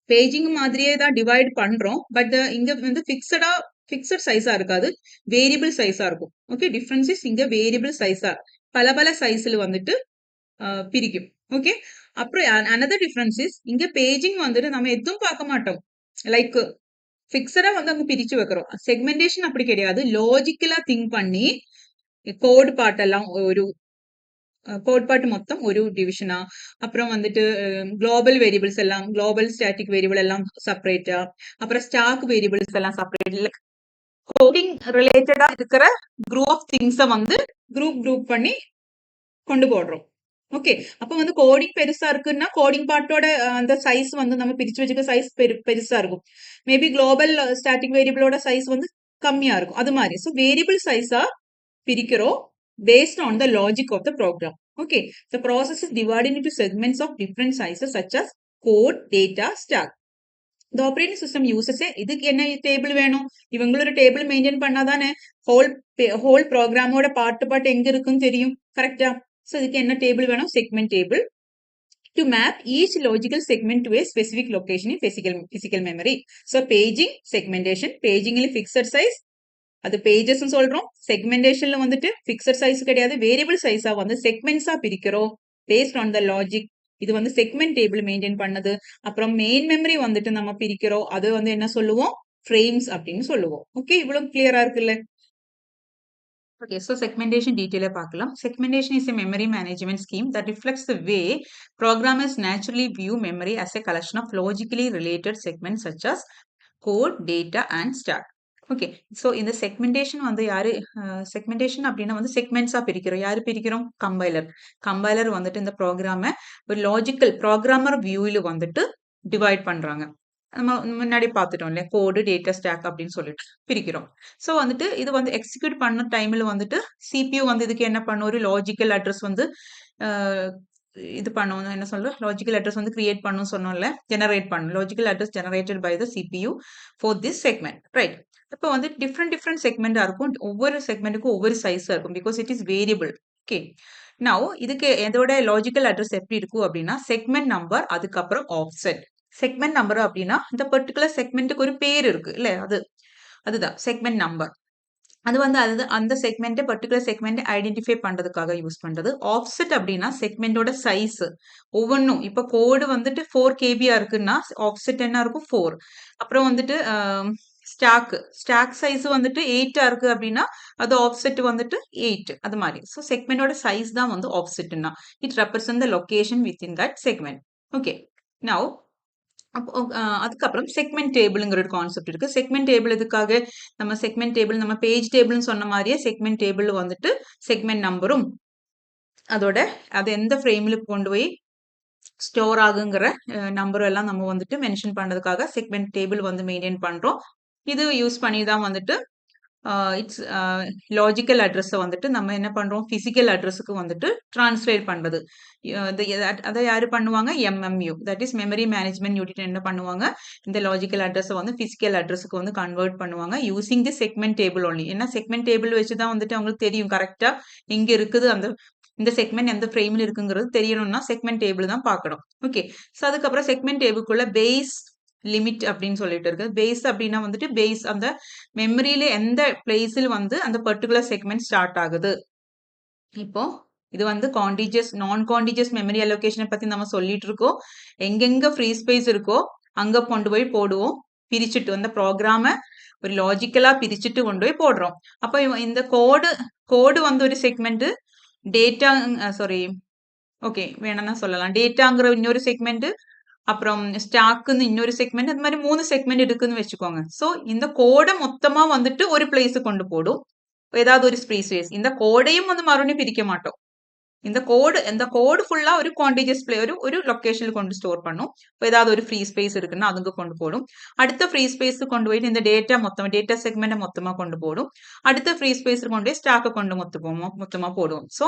Speaker 1: பேஜிங் மாதிரியே தான் டிவைட் பண்றோம். பட் இங்க வந்து ஃபிக்ஸட் சைஸா இருக்காது, வேரியபிள் சைஸா இருக்கும். ஓகே, டிஃபரன்ஸ் இஸ் இங்க வேரியபிள் சைஸா பல பல சைஸ்ல வந்துட்டு பிரிக்கும். ஓகே, அப்புறம் another difference is இங்க பேஜிங் வந்துட்டு நம்ம எதுவும் பார்க்க மாட்டோம். லைக் ஃபிக்ஸடா வந்து அங்க பிரிச்சு வைக்கிறோம். செக்மெண்டேஷன் அப்படி கிடையாது. லாஜிக்கலா திங்க் பண்ணி கோட் பார்ட் எல்லாம் ஒரு கோட் பார்ட் மொத்தம் ஒரு டிவிஷனா, அப்புறம் வந்துட்டு குளோபல் வேரியபிள்ஸ் எல்லாம், குளோபல் ஸ்டாட்டிக் வேரியபிள் எல்லாம் செப்பரேட்டா, அப்புறம் ஸ்டாக் வேரியபிள்ஸ் எல்லாம் செப்பரேட், கோடிங் ரிலேட்டடா இருக்கிற குரூப் ஆஃப் திங்ஸை வந்து குரூப் பண்ணி கொண்டு போடுறோம். ஓகே, அப்ப வந்து கோடிங் பெருசா இருக்குன்னா கோடிங் பார்ட்டோட அந்த சைஸ் வந்து நம்ம பிரிச்சு வச்சுக்க சைஸ் பெருசா இருக்கும். மேபி குளோபல் ஸ்டாட்டிக் வேரியபிளோட சைஸ் வந்து கம்மியா இருக்கும். அது மாதிரி ஸோ வேரியபிள் சைஸா பிரிக்கிறோம் based on the logic of the program. Okay, the process is divided into segments of different sizes such as code, data, stack. The operating system uses இதுக்கு என்ன table வேணும்? இவங்களோட டேபிள் மெயின்டைன் பண்ணாதானே whole ப்ரோக்ராமோட part எங்க இருக்குன்னு தெரியும், கரெக்டா? So இதுக்கு என்ன டேபிள் வேணும்? Segment table to map each logical segment to a specific location in physical memory. So paging, segmentation, paging in fixed size, அது பேஜஸ் சொல்றோம். செக்மெண்டேஷன்ல வந்துட்டு பிக்சட் சைஸ் கிடையாது, வேரியபிள் சைஸா வந்து செக்மெண்ட்ஸா பிரிக்கிறோம் பேஸ்ட் ஆன் த லாஜிக். இது வந்து செக்மெண்ட் டேபிள் மெயின்டைன் பண்ணது. அப்புறம் மெயின் மெமரி வந்துட்டு நம்ம பிரிக்கிறோம், அது வந்து என்ன சொல்லுவோம், ஃப்ரேம்ஸ் அப்படின்னு சொல்லுவோம். ஓகே, இவ்வளவு கிளியரா இருக்குல்ல? Okay, so segmentation detail பார்க்கலாம். Segmentation is a memory management scheme that reflects the way programmers naturally view memory as a collection of logically related segments such as code, data and stack. Okay, so இந்த segmentation வந்து யாரு segmentation அப்படின்னா வந்து செக்மெண்ட்ஸா பிரிக்கிறோம். யாரு பிரிக்கிறோம்? Compiler வந்துட்டு இந்த ப்ரோக்ராமை ஒரு லாஜிக்கல் ப்ரோக்ராமர் வியூவில் வந்துட்டு டிவைட் பண்றாங்க. நம்ம முன்னாடி பார்த்துட்டோம் இல்லையா, கோடு, டேட்டா, ஸ்டாக் அப்படின்னு சொல்லிட்டு பிரிக்கிறோம். ஸோ வந்துட்டு இது வந்து எக்ஸிக்யூட் பண்ண டைம்ல வந்துட்டு சிபியூ வந்து இதுக்கு என்ன பண்ணும், ஒரு லாஜிக்கல் அட்ரஸ் வந்து இது பண்ணும், என்ன சொல்ற, லாஜிக்கல் அட்ரஸ் வந்து கிரியேட் பண்ணும் சொன்னோம்ல, ஜெனரேட் பண்ணும். Logical address generated by the CPU for this segment, right? இப்போ வந்து டிஃப்ரெண்ட் செக்மெண்டா இருக்கும். ஒவ்வொரு செக்மெண்ட்டுக்கும் ஒவ்வொரு சைஸா இருக்கும், because it is variable. Okay, now இதுக்கு எதோட லாஜிக்கல் அட்ரஸ் எப்படி இருக்கும் அப்படின்னா, செக்மெண்ட் நம்பர், அதுக்கப்புறம் ஆஃப்செட். செக்மெண்ட் நம்பர் அப்படின்னா இந்த பர்டிகுலர் செக்மெண்ட்டுக்கு ஒரு பேர் இருக்கு இல்ல, அதுதான் செக்மெண்ட் நம்பர். அது வந்து அந்த செக்மெண்ட் பர்டிகுலர் செக்மெண்ட் ஐடென்டிஃபை பண்றதுக்காக யூஸ் பண்றது. ஆஃப்செட் அப்படின்னா செக்மெண்டோட சைஸ் ஒவ்வொன்றும். இப்போ கோடு வந்துட்டு 4 கேபியா இருக்குன்னா ஆஃப்செட் என்ன இருக்கும், 4. அப்புறம் வந்துட்டு ஸ்டாக் சைஸ் வந்துட்டு 8 இருக்கு அப்படின்னா அது ஆஃப்செட் வந்துட்டு 8, அது மாதிரி. ஸோ செக்மெண்டோட சைஸ் தான் வந்து ஆஃப்செட்னா, it represent the location within that segment. Okay, now அப்போ அதுக்கப்புறம் செக்மெண்ட் டேபிள்ங்கிற ஒரு கான்செப்ட் இருக்கு. செக்மெண்ட் டேபிள் எதுக்காக, நம்ம செக்மெண்ட் டேபிள் நம்ம பேஜ் டேபிள்னு சொன்ன மாதிரியே செக்மெண்ட் டேபிள் வந்துட்டு செக்மெண்ட் நம்பரும் அதோட அது எந்த ஃப்ரேமில் கொண்டு போய் ஸ்டோர் ஆகுங்கிற நம்பரும் எல்லாம் நம்ம வந்துட்டு மென்ஷன் பண்றதுக்காக செக்மெண்ட் டேபிள் வந்து மெயின்டைன் பண்றோம். இது யூஸ் பண்ணி தான் வந்துட்டு இட்ஸ் லாஜிக்கல் அட்ரஸை வந்துட்டு நம்ம என்ன பண்றோம், பிசிக்கல் அட்ரஸுக்கு வந்துட்டு டிரான்ஸ்லேட் பண்றது. அதை யாரு பண்ணுவாங்க, MMU, that is memory management unit என்ன பண்ணுவாங்க, இந்த லாஜிக்கல் அட்ரஸை வந்து பிசிக்கல் அட்ரஸுக்கு வந்து கன்வெர்ட் பண்ணுவாங்க using the segment table only. ஏன்னா செக்மெண்ட் டேபிள் வச்சு தான் வந்துட்டு அவங்களுக்கு தெரியும் கரெக்டா எங்க இருக்குது, இந்த செக்மெண்ட் எந்த ஃப்ரேமில் இருக்குங்கிறது தெரியணும்னா செக்மெண்ட் டேபிள் தான் பார்க்கணும். ஓகே, ஸோ அதுக்கப்புறம் செக்மெண்ட் டேபிளுக்குள்ள பேஸ் லிமிட் அப்படின்னு சொல்லிட்டு இருக்கு. பேஸ் அப்படின்னா வந்துட்டு பேஸ் அந்த மெமரியில எந்த பிளேஸில் வந்து அந்த பர்டிகுலர் செக்மெண்ட் ஸ்டார்ட் ஆகுது. இப்போ இது வந்து கான்டிஜியஸ் நான் கான்டிஜியஸ் மெமரி அலோகேஷனை பத்தி நம்ம சொல்லிட்டு இருக்கோம். எங்கெங்க ஃப்ரீ ஸ்பேஸ் இருக்கோ அங்க கொண்டு போய் போடுவோம், பிரிச்சுட்டு அந்த ப்ரோக்ராம ஒரு லாஜிக்கலா பிரிச்சுட்டு கொண்டு போய் போடுறோம். அப்போ இந்த கோடு வந்து ஒரு செக்மெண்ட், டேட்டா சாரி ஓகே வேணும்னா சொல்லலாம், டேட்டாங்கிற இன்னொரு செக்மெண்ட், அப்புறம் ஸ்டாக்குன்னு இன்னொரு செக்மெண்ட், அது மாதிரி 3 செக்மெண்ட் இருக்குன்னு வச்சுக்கோங்க. ஸோ இந்த கோடை மொத்தமா வந்துட்டு ஒரு பிளேஸ் கொண்டு போடும், ஏதாவது ஒரு ஃப்ரீ ஸ்பேஸ். இந்த கோடையும் வந்து மறுபடியும் பிரிக்க மாட்டோம். இந்த கோடு ஃபுல்லா ஒரு குவான்டிஜியஸ் ஒரு லொகேஷன்ல கொண்டு ஸ்டோர் பண்ணும். ஏதாவது ஒரு ஃப்ரீ ஸ்பேஸ் இருக்குன்னா அதுக்கு கொண்டு போடும். அடுத்த ஃப்ரீ ஸ்பேஸ் கொண்டு போயிட்டு இந்த டேட்டா செக்மெண்ட்டை மொத்தமா கொண்டு போடும். அடுத்த ஃப்ரீ ஸ்பேஸ் கொண்டு போய் ஸ்டாக்கை கொண்டு மொத்தமா போடுவோம். ஸோ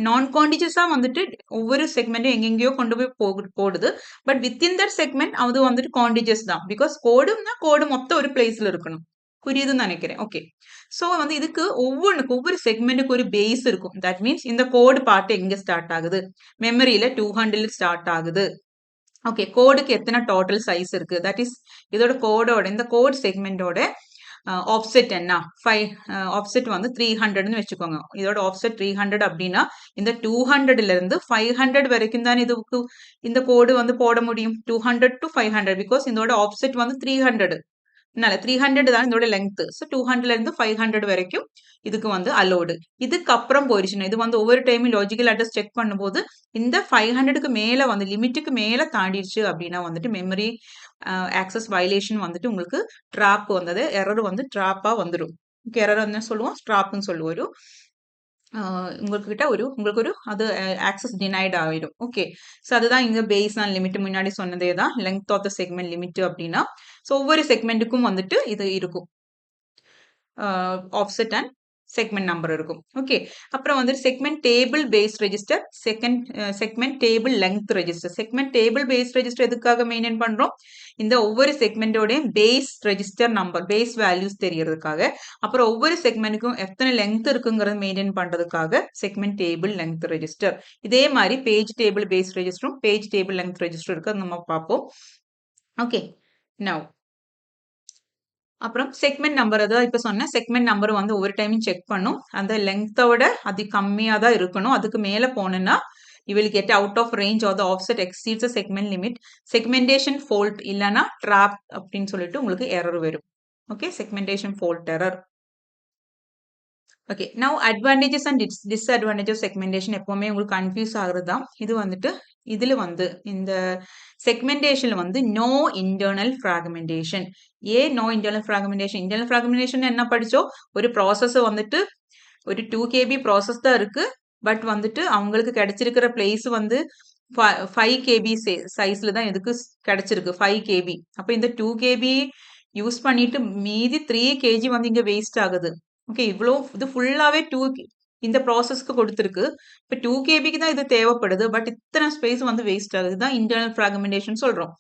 Speaker 1: நான் குவான்டிஜியஸா வந்துட்டு ஒவ்வொரு செக்மெண்ட்டும் எங்கெங்கேயோ கொண்டு போய் போடுது. பட் வித்தின் தட் செக்மெண்ட் அது வந்துட்டு குவான்டிஜியஸ் தான், பிகாஸ் கோடுன்னா கோடு மொத்தம் ஒரு பிளேஸ்ல இருக்கணும். புரியுதுன்னு நினைக்கிறேன். ஓகே, ஸோ வந்து இதுக்கு ஒவ்வொரு செக்மெண்ட்டுக்கு ஒரு பேஸ் இருக்கும். தட் மீன்ஸ் இந்த கோடு பார்ட் எங்க ஸ்டார்ட் ஆகுது, மெமரியில 200 ஸ்டார்ட் ஆகுது. ஓகே, கோடுக்கு எத்தனை டோட்டல் சைஸ் இருக்கு, தட் இஸ் இதோட கோடோட இந்த கோட் செக்மெண்டோட ஆஃப்செட் என்ன, ஆஃப்செட் வந்து 300ன்னு வச்சுக்கோங்க. இதோட ஆஃப்செட் 300 அப்படின்னா இந்த 200ல இருந்து 500 வரைக்கும் தான் இதுக்கு இந்த கோடு வந்து போட முடியும். 200 to 500, பிகாஸ் இதோட ஆஃப்செட் வந்து 300. 300 தான் இதோட லெங்த். ஸோ 200ல இருந்து 500 வரைக்கும் இதுக்கு வந்து அலோடு. இதுக்கப்புறம் போயிடுச்சுன்னா இது வந்து ஒவ்வொரு டைமும் லாஜிக்கல் அட்ரஸ் செக் பண்ணும்போது இந்த 500க்கு மேல வந்து லிமிட்டுக்கு மேல தாண்டிடுச்சு அப்படின்னா வந்துட்டு மெமரி ஆக்சஸ் வயலேஷன் வந்துட்டு உங்களுக்கு ட்ராப் வந்தது, எரர் வந்து ட்ராப்பா வந்துடும். எரர் என்ன சொல்லுவோம், ட்ராப்னு சொல்லுவோம். உங்களுக்கு ஒரு அது ஆக்சஸ் டினைட் ஆகிடும். ஓகே, ஸோ அதுதான் இங்க பேஸ் அண்ட் லிமிட் முன்னாடி சொன்னதே தான், length of the segment limit அப்படின்னா. ஸோ ஒவ்வொரு செக்மெண்ட்டுக்கும் வந்துட்டு இது இருக்கும், ஆஃப்செட் அண்ட் செக்மெண்ட் நம்பர் இருக்கும். ஓகே, அப்புறம் வந்து segment table base register, segment table length register. Segment table base register எதுக்காக மெயின்டைன் பண்றோம், இந்த ஒவ்வொரு செக்மெண்டோட base register number, base values தெரியறதுக்காக. அப்புறம் ஒவ்வொரு செக்மெண்ட்டுக்கும் எத்தனை லெங்த் இருக்குங்கிறத மெயின்டைன் பண்றதுக்காக செக்மெண்ட் டேபிள் லெங்த் ரெஜிஸ்டர். இதே மாதிரி பேஜ் டேபிள் பேஸ்ட் ரெஜிஸ்டரும் பேஜ் டேபிள் லெங்த் ரெஜிஸ்டர் இருக்கு, நம்ம பார்ப்போம். ஓகே, நவ் அப்புறம் செக்மெண்ட் நம்பர், அதாவது இப்ப சொன்ன செக்மெண்ட் நம்பர் வந்து ஒவ்வொரு டைமும் செக் பண்ணும். அந்த லெங்த்தோட அது கம்மியா தான் இருக்கணும். அதுக்கு மேல போனேன்னா you will get out of range or the offset exceeds the segment limit. Segmentation fault இல்லனா trap அப்படின்னு சொல்லிட்டு உங்களுக்கு எரர் வரும். Okay, segmentation fault error. Okay, now advantages and disadvantages of segmentation எப்பவுமே உங்களுக்கு கன்ஃபியூஸ் ஆகுறது தான். இது வந்துட்டு இதுல வந்து இந்த செக்மெண்டேஷன்ல வந்து நோ இன்டர்னல் ஃப்ராக்மெண்டேஷன். ஏன் no internal fragmentation? Internal fragmentation என்ன படிச்சோம்? ஒரு ப்ராசஸ் வந்துட்டு ஒரு 2 KB ப்ராசஸ் தான் இருக்கு. பட் வந்துட்டு அவங்களுக்கு கிடைச்சிருக்கிற பிளேஸ் வந்து 5 KB சைஸ்ல தான் எதுக்கு கிடைச்சிருக்கு 5 KB. அப்ப இந்த 2 KB யூஸ் பண்ணிட்டு மீதி 3 kg வந்து இங்க வேஸ்ட் ஆகுது. ஓகே, இவ்வளோ இது ஃபுல்லாவே இந்த ப்ராசஸ்க்கு கொடுத்துருக்கு. இப்போ 2 கேபிக்கு தான் இது தேவைப்படுது. பட் இத்தனை ஸ்பேஸ் வந்து வேஸ்ட் ஆகுது. தான் இன்டர்னல் ஃப்ராக்மெண்டேஷன் சொல்றோம்.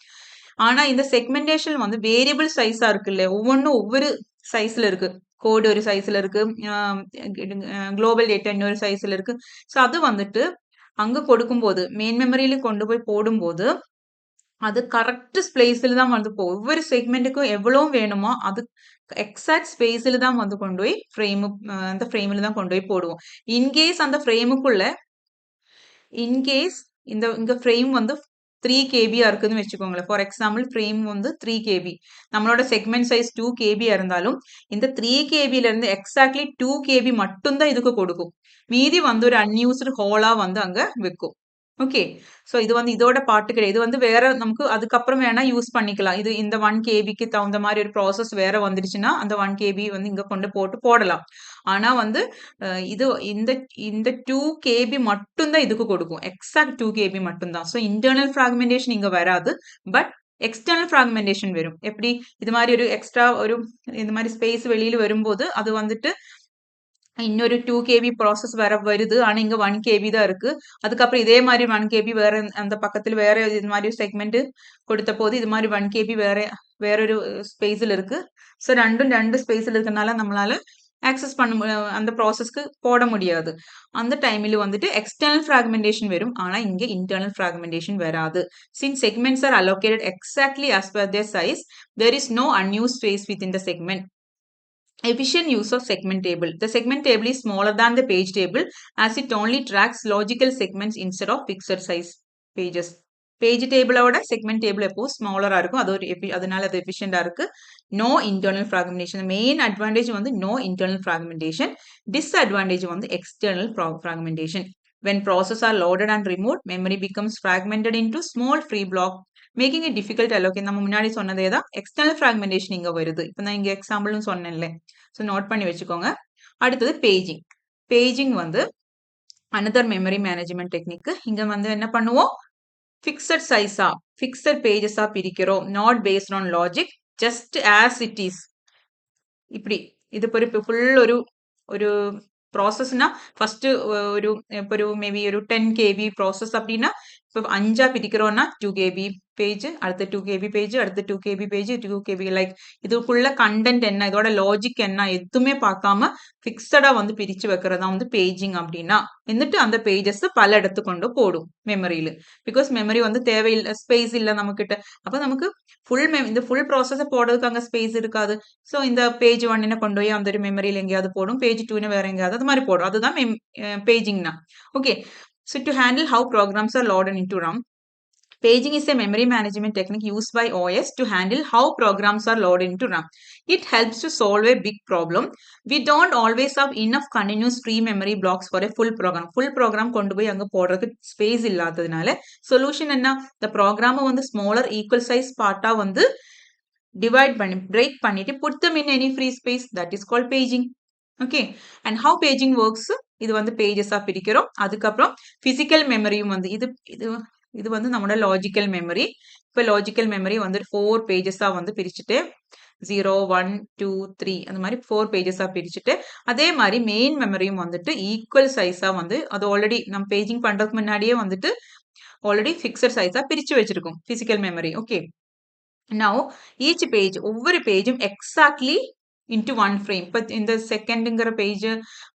Speaker 1: ஆனா இந்த செக்மெண்டேஷன் வந்து வேரியபிள் சைஸா இருக்கு இல்ல, ஒவ்வொன்றும் ஒவ்வொரு சைஸ்ல இருக்கு. கோடு ஒரு சைஸ்ல இருக்கு, குளோபல் டேட்டா இன்னொரு சைஸ்ல இருக்கு. ஸோ அது வந்துட்டு அங்க கொடுக்கும்போது மெயின் மெமரியில கொண்டு போய் போடும்போது அது கரெக்ட் ஸ்பேஸ்ல தான் வந்து போகும். ஒவ்வொரு செக்மெண்ட்டுக்கும் எவ்வளவு வேணுமோ அது எக்ஸாக்ட் ஸ்பேஸ்ல தான் வந்து கொண்டு போய் அந்த ஃப்ரேம்ல தான் கொண்டு போய் போடுவோம். இன்கேஸ் அந்த ஃப்ரேமுக்குள்ள இன்கேஸ் இங்க ஃப்ரேம் வந்து 3 கேபியா இருக்குன்னு வச்சுக்கோங்களேன். ஃபார் எக்ஸாம்பிள் ஃப்ரேம் வந்து 3 கேபி, நம்மளோட செக்மெண்ட் சைஸ் 2 கேபியா இருந்தாலும் இந்த 3 கேபில இருந்து எக்ஸாக்ட்லி 2 கேபி மட்டும் தான் இதுக்கு கொடுக்கும். மீதி வந்து ஒரு அன்யூஸ்டு ஹோலா வந்து அங்க வைக்கும். ஓகே, ஸோ இது வந்து இதோட பாட்டு கிடையாது. இது வந்து வேற நமக்கு அதுக்கப்புறம் வேணா யூஸ் பண்ணிக்கலாம். இது இந்த 1 கேபிக்கு தகுந்த மாதிரி ஒரு ப்ராசஸ் வேற வந்துடுச்சுன்னா அந்த 1 கேபி வந்து இங்க கொண்டு போட்டு போடலாம். ஆனா வந்து இது இந்த இந்த 2 கேபி மட்டும் தான் இதுக்கு கொடுக்கும். எக்ஸாக்ட் 2 கேபி மட்டும் தான். ஸோ இன்டர்னல் ஃப்ராக்மெண்டேஷன் இங்க வராது. பட் எக்ஸ்டர்னல் ஃப்ராக்மெண்டேஷன் வரும். எப்படி? இது மாதிரி ஒரு எக்ஸ்ட்ரா ஒரு இந்த மாதிரி ஸ்பேஸ் வெளியில வரும்போது அது வந்துட்டு இன்னொரு 2 கேபி ப்ராசஸ் வேற வருது. ஆனா இங்க 1 கேபி தான் இருக்கு. அதுக்கப்புறம் இதே மாதிரி 1 கேபி வேற அந்த பக்கத்துல வேற இது மாதிரி செக்மெண்ட் கொடுத்த போது இது மாதிரி 1 கேபி வேறொரு ஸ்பேஸ்ல இருக்கு. ஸோ ரெண்டு ஸ்பேஸ்ல இருக்கனால நம்மளால ஆக்சஸ் பண்ண அந்த ப்ராசஸ்க்கு போட முடியாது. அந்த டைம்ல வந்துட்டு எக்ஸ்டர்னல் ஃப்ராக்மெண்டேஷன் வரும். ஆனா இங்க இன்டர்னல் ஃப்ராக்மெண்டேஷன் வராது. Since segments are allocated exactly as per their size, there is no unused space within the segment. Efficient use of segment table. The segment table is smaller than the page table as it only tracks logical segments instead of fixed size pages. Page டேபிளோட segment table எப்போ ஸ்மாலரா இருக்கும். அது ஒரு அதனால அது எஃபிஷியண்டா இருக்கு. No internal fragmentation. Main advantage வந்து நோ இன்டர்னல் ஃப்ராக்மெண்டேஷன். டிஸ்அட்வான்டேஜ் வந்து external fragmentation. When processes are loaded and removed, memory becomes fragmented into small free block, making it difficult allocate. நம்ம முன்னாடி சொன்னதே தான் எக்ஸ்டர்னல் ஃப்ராக்மெண்டேஷன் இங்க வருது. இப்போ நான் இங்க எக்ஸாம்பிள்னு சொன்னேன்ல, ஸோ நோட் பண்ணி வச்சுக்கோங்க. அடுத்தது பேஜிங். பேஜிங் வந்து அனதர் மெமரி மேனேஜ்மெண்ட் டெக்னிக். இங்க வந்து என்ன பண்ணுவோம்? ஃபிக்ஸட் சைஸா ஃபிக்ஸட் பேஜஸா பிரிக்கிறோம். Not based on logic, just as it is. இப்படி இது ஃபுல் ஒரு ப்ராசஸ்னா ஃபர்ஸ்ட் ஒரு இப்போ ஒரு மேபி ஒரு 10 கேபி ப்ராசஸ் அப்படின்னா இப்போ 5ஆ பிரிக்கிறோம்னா 2 கேபி பேஜ், அடுத்த 2 கேபி பேஜ், அடுத்த 2 கேபி பேஜ், 2 கேபி, லைக் இதுக்குள்ள கண்டென்ட் என்ன, இதோட லாஜிக் என்ன எதுவுமே பார்க்காம ஃபிக்ஸடா வந்து பிரிச்சு வைக்கிறதா வந்து பேஜிங் அப்படின்னா. എന്നിട്ട് அந்த பேஜஸ் பல இடத்துக்கு கொண்டு போடும் மெமரியில. பிகாஸ் மெமரி வந்து தேவையில்லை, ஸ்பேஸ் இல்லை நம்மக்கிட்ட. அப்போ நமக்கு இந்த ஃபுல் ப்ராசஸை போடுறதுக்கு அங்கே ஸ்பேஸ் இருக்காது. ஸோ இந்த பேஜ் 1 கொண்டு போய் அந்த ஒரு மெமரியில் எங்கேயாவது போடும், பேஜ் 2 வேற எங்கேயாவது அது மாதிரி போடும். அதுதான் பேஜிங்னா. Okay, so to handle how programs are loaded into RAM, paging is a memory management technique used by OS to handle how programs are loaded into RAM. It helps to solve a big problem. We don't always have enough continuous free memory blocks for a full program. Full program கொண்டு போய் அங்க போடுறதுக்கு space இல்லாததுனால solution என்ன? இந்த ப்ரோக்ராமை வந்து smaller equal size பார்ட்டா வந்து டிவைட் பண்ணி பிரேக் பண்ணிட்டு put them in any free space. That is called paging. Okay, and how paging works, இது வந்து பேஜஸா பிரிக்கிறோம். அதுக்கப்புறம் பிசிக்கல் மெமரியும் வந்து இது வந்து நம்மளோட லாஜிக்கல் மெமரி. இப்போ லாஜிக்கல் மெமரி வந்து 4 பேஜஸா வந்து பிரிச்சுட்டு 0, 1, 2, 3 அந்த மாதிரி 4 பேஜஸா பிரிச்சுட்டு, அதே மாதிரி மெயின் மெமரியும் வந்துட்டு ஈக்குவல் சைஸா வந்து அது ஆல்ரெடி நம்ம பேஜிங் பண்றதுக்கு முன்னாடியே வந்துட்டு ஆல்ரெடி ஃபிக்ஸட் சைஸா பிரிச்சு வச்சிருக்கோம் physical memory. Okay, now each page ஒவ்வொரு பேஜும் எக்ஸாக்ட்லி into 1 frame. இப்போ இந்த செகண்ட்ங்கிற பேஜ்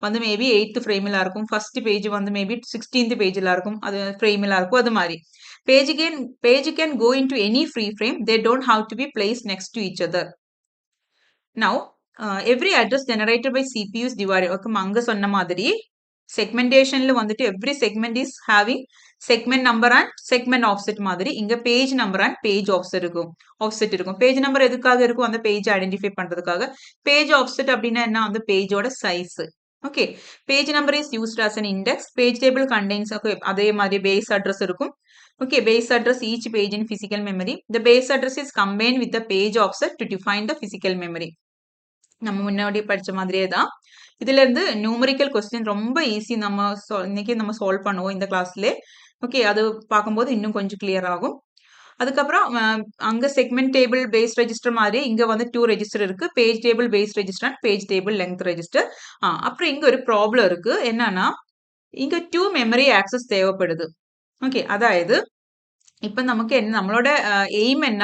Speaker 1: வந்து மேபி 8th ஃப்ரேமில் இருக்கும், ஃபர்ஸ்ட் பேஜ் வந்து மேபி 16th பேஜில் இருக்கும், அது ஃப்ரேமில் இருக்கும். அது மாதிரி page can go into any free frame. They don't have to be placed next to each other. Now every address generated by CPU is divided. Okay, அங்க சொன்ன மாதிரி செக்மெண்டேஷன்ல வந்துட்டு every segment is having segment number and segment offset மாதிரி இங்க page number and page offset இருக்கும். Page number எதுக்காக இருக்கும்? அந்த பேஜ் ஐடென்டிஃபை பண்றதுக்காக. பேஜ் ஆஃப்செட் அப்படின்னா என்ன? அந்த பேஜோட size. Okay, page number is used as an index. Page table contains, அதே மாதிரி பேஸ் அட்ரஸ் இருக்கும். Okay, base address each page in physical memory. The base address is combined with the page offset to define the physical memory. நம்ம முன்னாடி படிச்ச மாதிரியே தான். இதுல இருந்து நியூமரிக்கல் கொஸ்டின் ரொம்ப ஈஸி. இன்னைக்கு நம்ம சால்வ் பண்ணுவோம் இந்த கிளாஸ்ல. ஓகே, அது பார்க்கும்போது இன்னும் கொஞ்சம் கிளியர் ஆகும். அதுக்கப்புறம் அங்க செக்மெண்ட் டேபிள் பேஸ் ரெஜிஸ்டர் மாதிரி இங்க வந்து 2 ரெஜிஸ்டர் இருக்கு. Page table base register and page table length register. அப்புறம் இங்க ஒரு ப்ராப்ளம் இருக்கு. என்னன்னா இங்க 2 மெமரி ஆக்சஸ் தேவைப்படுது. ஓகே, அதாவது இப்ப நமக்கு என்ன, நம்மளோட எய்ம் என்ன?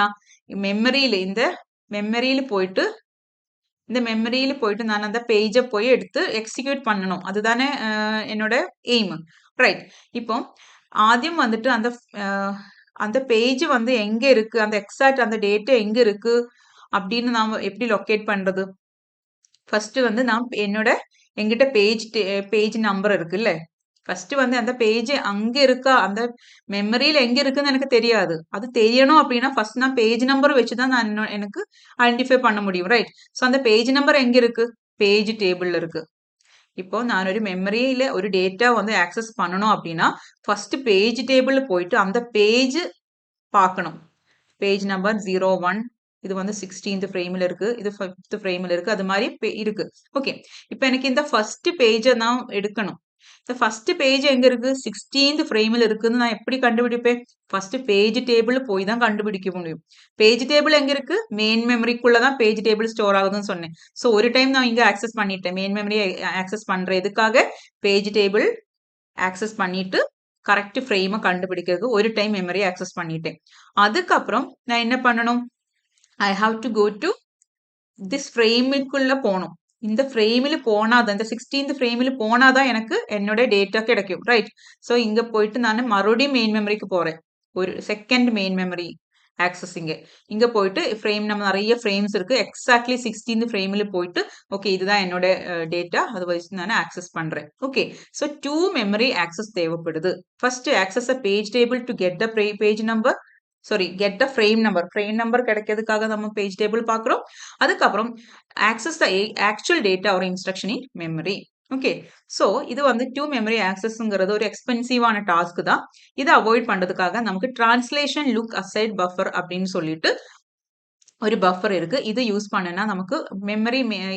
Speaker 1: மெமரியில போயிட்டு நான் அந்த பேஜை போய் எடுத்து எக்ஸிக்யூட் பண்ணணும். அதுதானே என்னோட எய்ம், ரைட்? இப்போ ஆദ്യം வந்துட்டு அந்த பேஜ் வந்து எங்க இருக்கு, அந்த எக்ஸாக்ட் அந்த டேட்டா எங்க இருக்கு அப்படின்னு நாம எப்படி லொக்கேட் பண்றது? ஃபர்ஸ்ட் வந்து என்கிட்ட பேஜ் நம்பர் இருக்குல்ல, ஃபர்ஸ்ட் வந்து அந்த பேஜ் அங்க இருக்கா, அந்த மெமரியில எங்க இருக்குன்னு எனக்கு தெரியாது. அது தெரியணும் அப்படின்னா ஃபர்ஸ்ட் நான் பேஜ் நம்பர் வச்சுதான் எனக்கு ஐடென்டிஃபை பண்ண முடியும், ரைட்? ஸோ அந்த பேஜ் நம்பர் எங்க இருக்கு? பேஜ் டேபிள்ல இருக்கு. இப்போ நான் ஒரு மெமரியில ஒரு டேட்டா வந்து ஆக்சஸ் பண்ணணும் அப்படின்னா ஃபர்ஸ்ட் பேஜ் டேபிள் போயிட்டு அந்த பேஜ் பார்க்கணும். பேஜ் நம்பர் 01, இது வந்து 16th ஃப்ரேம்ல இருக்கு, இது 5th ஃப்ரேம்ல இருக்கு, அது மாதிரி இருக்கு. ஓகே, இப்போ எனக்கு இந்த ஃபர்ஸ்ட் பேஜை நான் எடுக்கணும். இந்த ஃபர்ஸ்ட் பேஜ் எங்க இருக்கு? 16th ஃப்ரேம்ல இருக்குன்னு நான் எப்படி கண்டுபிடிப்பேன்? ஃபர்ஸ்ட் பேஜ் டேபிள் போய் தான் கண்டுபிடிக்க முடியும். பேஜ் டேபிள் எங்க இருக்கு? மெயின் மெமரிக்குள்ள தான் பேஜ் டேபிள் ஸ்டோர் ஆகுதுன்னு சொன்னேன். ஸோ ஒரு டைம் நான் இங்க ஆக்சஸ் பண்ணிட்டேன், மெயின் மெமரியை ஆக்சஸ் பண்றேன். எதுக்காக? பேஜ் டேபிள் ஆக்சஸ் பண்ணிட்டு கரெக்ட் ஃப்ரேமை கண்டுபிடிக்கிறதுக்கு ஒரு டைம் மெமரி ஆக்சஸ் பண்ணிட்டேன். அதுக்கப்புறம் நான் என்ன பண்ணணும்? I have to go to this ஃப்ரேமுக்குள்ள போகணும். இந்த ஃப்ரேமில் போனாதான், இந்த 16th ஃப்ரேமில் போனாதான் எனக்கு என்னோட டேட்டா கிடைக்கும், ரைட்? ஸோ இங்க போயிட்டு நான் மறுபடியும் மெயின் மெமரிக்கு போறேன். ஒரு செகண்ட் மெயின் மெமரி ஆக்சஸ் இங்க போயிட்டு ஃப்ரேம், நம்ம நிறைய ஃப்ரேம்ஸ் இருக்கு. எக்ஸாக்ட்லி 16th ஃப்ரேமில் போயிட்டு ஓகே இதுதான் என்னோட டேட்டா, அதை வச்சு நான் ஆக்சஸ் பண்றேன். ஓகே, ஸோ 2 மெமரி ஆக்சஸ் தேவைப்படுது. First access a page table to get the page number, get the frame number கிடைக்கிறதுக்காக நம்ம பேஜ் டேபிள் பார்க்குறோம். அதுக்கப்புறம் ஆக்சஸ் த ஆக்சுவல் டேட்டா ஒரு instruction in memory. Okay, so இது வந்து 2 மெமரி ஆக்சஸ்ங்கிறது ஒரு எக்ஸ்பென்சிவான டாஸ்க் தான். இதை அவாய்ட் பண்றதுக்காக நமக்கு டிரான்ஸ்லேஷன் லுக் அசைட் பஃபர் அப்படின்னு சொல்லிட்டு ஒரு பஃபர் இருக்கு. இது யூஸ் பண்ணனா நமக்கு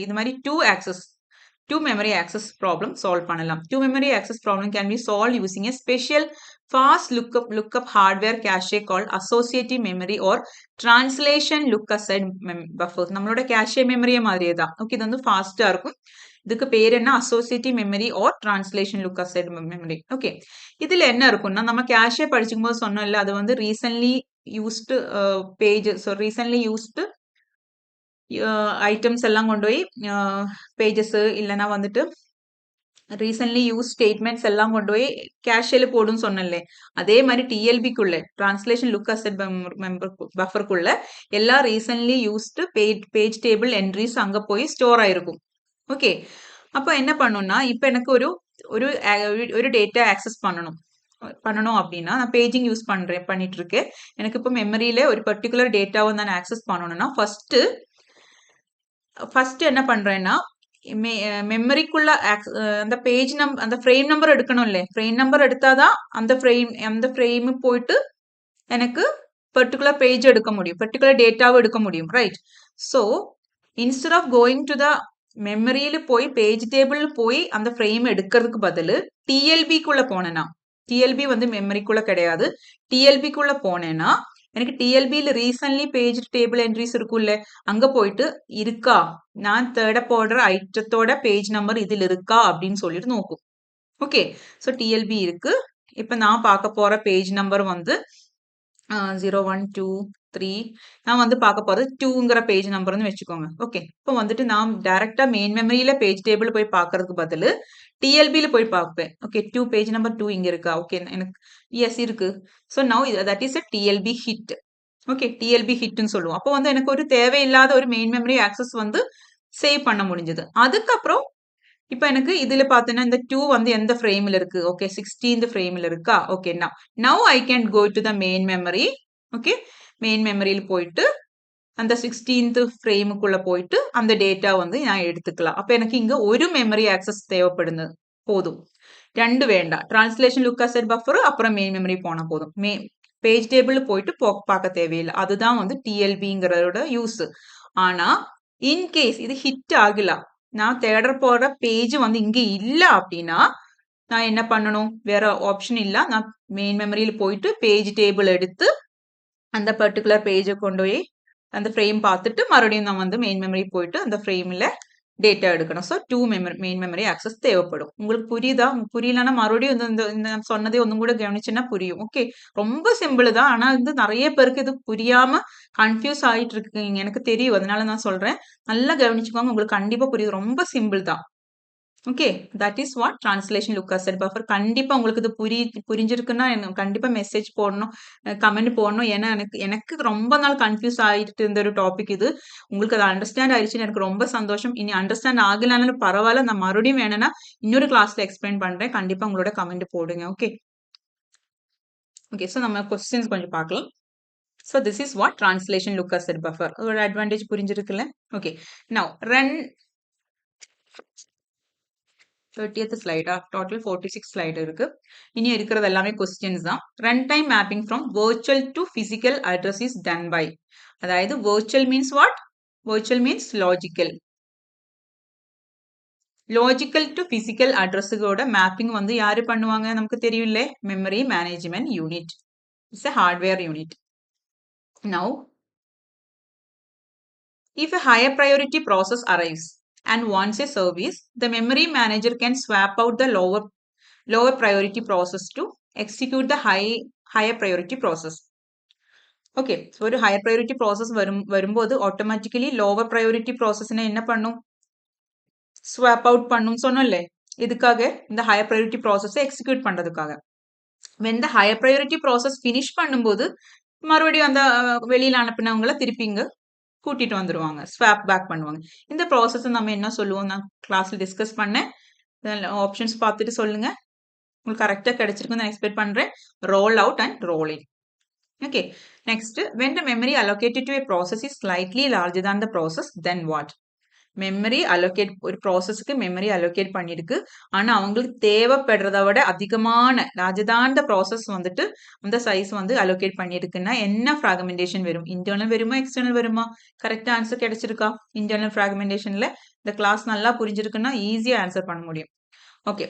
Speaker 1: இது மாதிரி 2 memory access problem solve பண்ணலாம். 2 memory access problem can be solved using a special fast lookup hardware cache called associative memory or translation look aside buffers. நம்மளோட cache memory மாதிரியே தான். ஓகே, இது வந்து ஃபாஸ்டா இருக்கும். இதுக்கு பேர் என்ன? Associative memory or translation look aside memory. Okay, இதுல என்ன இருக்கும்னா நம்ம கேஷே படிச்சுக்கும் போது சொன்னோம்ல, அது வந்து recently used page, recently used items எல்லாம் கொண்டு போய் பேஜஸ் இல்லைன்னா வந்துட்டு ரீசன்ட்லி யூஸ் ஸ்டேட்மெண்ட்ஸ் எல்லாம் கொண்டு போய் கேஷியல போடுன்னு சொன்னேன்ல, அதே மாதிரி டிஎல்பிக்குள்ள டிரான்ஸ்லேஷன் லுக் அசெட் பஃபருக்குள்ள எல்லா recently used page table entries அங்க போய் ஸ்டோர் ஆயிருக்கும். ஓகே, அப்போ என்ன பண்ணணும்னா இப்போ எனக்கு ஒரு டேட்டா ஆக்சஸ் பண்ணணும் அப்படின்னா நான் பேஜிங் யூஸ் பண்ணிட்டு இருக்கேன். எனக்கு இப்போ மெமரியில ஒரு பர்டிகுலர் டேட்டாவை நான் ஆக்சஸ் பண்ணணும்னா ஃபர்ஸ்ட் என்ன பண்றேன்னா மெமரிக்குள்ள அந்த அந்த ஃப்ரேம் நம்பர் எடுக்கணும்ல, ஃப்ரேம் நம்பர் எடுத்தாதான் அந்த ஃப்ரேம் போயிட்டு எனக்கு பர்டிகுலர் பேஜ் எடுக்க முடியும், பர்டிகுலர் டேட்டாவை எடுக்க முடியும், right? So instead of going to the மெமரியில போய் பேஜ் டேபிள் போய் அந்த ஃப்ரேம் எடுக்கிறதுக்கு பதில் டிஎல்பிக்குள்ள போனேன்னா, டிஎல்பி வந்து மெமரிக்குள்ள கிடையாது, டிஎல்பிக்குள்ள போனேன்னா எனக்கு டிஎல்பியில் ரீசன்ட்லி பேஜ் டேபிள் என்ட்ரிஸ் இருக்கும்ல, அங்க போயிட்டு இருக்கா, நான் தேட போடுற ஐட்டத்தோட பேஜ் நம்பர் இதில் இருக்கா அப்படின்னு சொல்லிட்டு நோக்கும். ஓகே, ஸோ டிஎல்பி இருக்கு. இப்போ நான் பார்க்க போற பேஜ் நம்பர் வந்து 0123. நான் வந்து பார்க்க போறது 2ங்கிற பேஜ் நம்பர்னு வச்சுக்கோங்க. ஓகே, இப்போ வந்துட்டு நான் டைரக்டா மெயின் மெமரியில பேஜ் டேபிள் போய் பார்க்கறதுக்கு பதில் டிஎல்பியில் போய் பார்ப்பேன். ஓகே, பேஜ் நம்பர் 2 இங்க இருக்கா? ஓகே, எனக்கு எஸ் இருக்கு. So now that is a TLB hit. Okay, TLB ஹிட்னு சொல்லுவோம். அப்போ வந்து எனக்கு ஒரு தேவையில்லாத ஒரு மெயின் மெமரி ஆக்சஸ் வந்து சேவ் பண்ண முடிஞ்சது. அதுக்கப்புறம் இப்ப எனக்கு இதுல பார்த்தீங்கன்னா, இந்த 2 வந்து எந்த ஃப்ரேம்ல இருக்கு? ஓகே, 16th ஃப்ரேம்ல இருக்கா? Okay, now I can go to the main memory. Okay, main மெமரியில போயிட்டு அந்த 16th ஃப்ரேமுக்குள்ள போயிட்டு அந்த டேட்டா வந்து நான் எடுத்துக்கலாம். அப்ப எனக்கு இங்க ஒரு மெமரி ஆக்சஸ் தேவைப்படுது. போதும். 2 வேண்டாம். டிரான்ஸ்லேஷன் லுக் அசெட் பஃபர் அப்புறம் மெயின் மெமரி போனா போதும். பேஜ் டேபிள் போயிட்டு பார்க்க தேவையில்லை. அதுதான் வந்து டிஎல்பிங்கிறதோட யூஸ். ஆனா இன்கேஸ் இது ஹிட் ஆகல, நான் தேட போற பேஜ் வந்து இங்க இல்ல அப்படின்னா நான் என்ன பண்ணணும்? வேற ஆப்ஷன் இல்ல. நான் மெயின் மெமரியில போயிட்டு பேஜ் டேபிள் எடுத்து அந்த பர்டிகுலர் பேஜை கொண்டு போய் அந்த ஃப்ரேம் பார்த்துட்டு மறுபடியும் நான் வந்து மெயின் மெமரி போயிட்டு அந்த ஃப்ரேம்ல டேட்டா எடுக்கணும். ஸோ 2 மெயின் மெமரி ஆக்சஸ் தேவைப்படும். உங்களுக்கு புரியுதா? புரியலன்னா மறுபடியும் இந்த இந்த இந்த நான் சொன்னதே ஒன்னும் கூட கவனிச்சுன்னா புரியும். ஓகே, ரொம்ப சிம்பிள் தான். ஆனா வந்து நிறைய பேருக்கு இது புரியாம கன்ஃபியூஸ் ஆயிட்டு இருக்கீங்க. எனக்கு தெரியும். அதனால நான் சொல்றேன். நல்லா கவனிச்சுக்கோங்க. உங்களுக்கு கண்டிப்பா புரியும். ரொம்ப சிம்பிள் தான். Okay, that is what translation look aside buffer. கண்டிப்பா உங்களுக்கு இது புரிஞ்சிருக்குன்னா எனக்கு கண்டிப்பா மெசேஜ் போடணும், கமெண்ட் போடணும். ஏன்னா எனக்கு எனக்கு ரொம்ப நாள் கன்ஃபியூஸ் ஆயிட்டு இருந்த ஒரு டாபிக் இது. உங்களுக்கு அது அண்டர்ஸ்டாண்ட் ஆயிடுச்சுன்னு எனக்கு ரொம்ப சந்தோஷம். இனி அண்டர்ஸ்டாண்ட் ஆகலனாலும் பரவாயில்ல. நான் மறுபடியும் வேணும்னா இன்னொரு கிளாஸ்ல எக்ஸ்பிளைன் பண்றேன். கண்டிப்பா உங்களோட கமெண்ட் போடுங்க. Okay, okay. ஸோ நம்ம கொஸ்டின்ஸ் கொஞ்சம் பார்க்கலாம். So this is what translation look aside buffer. அதோட அட்வான்டேஜ் புரிஞ்சிருக்குல்ல? ஓகே, நவ் ரன் 30th ஸ்லைடா, டோட்டல் 46 ஸ்லைடு இருக்கு. இனி இருக்கிறது எல்லாமே கொஸ்டின்ஸ் தான். Run time mapping from virtual to physical address is done by. அதாவது virtual means what? virtual means logical. Logical to physical அட்ரஸுகளோட மேப்பிங் வந்து யாரு பண்ணுவாங்க? நமக்கு தெரியும் இல்ல? Memory management unit. It's a hardware unit. Now, if a higher priority process arrives and wants a service, the memory manager can swap out the lower priority process to execute the higher priority process. Okay, ஒரு higher priority process வரும்போது automatically lower priority ப்ராசஸ்னா என்ன பண்ணும்? Swap out பண்ணும் சொன்னோம்ல. இதுக்காக இந்த higher priority ப்ராசஸை execute பண்றதுக்காக. when the higher priority process finish பண்ணும்போது மறுபடியும் அந்த வெளியில அனுப்பினவங்கள திருப்பி இங்க கூட்டிட்டு வந்துருவாங்க. ஸ்வாப் பேக் பண்ணுவாங்க. இந்த ப்ராசஸ் நம்ம என்ன சொல்லுவோம்? நான் கிளாஸ்ல டிஸ்கஸ் பண்ணேன். ஆப்ஷன்ஸ் பார்த்துட்டு சொல்லுங்க. உங்களுக்கு கரெக்டா கிடைச்சிருக்குன்னு நான் எக்ஸ்பெக்ட் பண்றேன். Roll out and roll in. Okay, next, when the memory allocated to a process is slightly larger than the process, then what? Memory allocate ஒரு ப்ராசஸ்க்கு மெமரி அலோகேட் பண்ணிருக்கு. ஆனா அவங்களுக்கு தேவைப்படுறத விட அதிகமான லார்ஜர் ப்ராசஸ் வந்துட்டு அந்த சைஸ் வந்து அலோகேட் பண்ணிருக்குன்னா என்ன ஃப்ராக்மெண்டேஷன் வரும்? இன்டர்னல் வருமா, எக்ஸ்டர்னல் வருமா? கரெக்டா ஆன்சர் கிடைச்சிருக்கா? இன்டர்னல் ஃப்ராக்மெண்டேஷன்ல இந்த கிளாஸ் நல்லா புரிஞ்சிருக்குன்னா ஈஸியா ஆன்சர் பண்ண முடியும். Okay,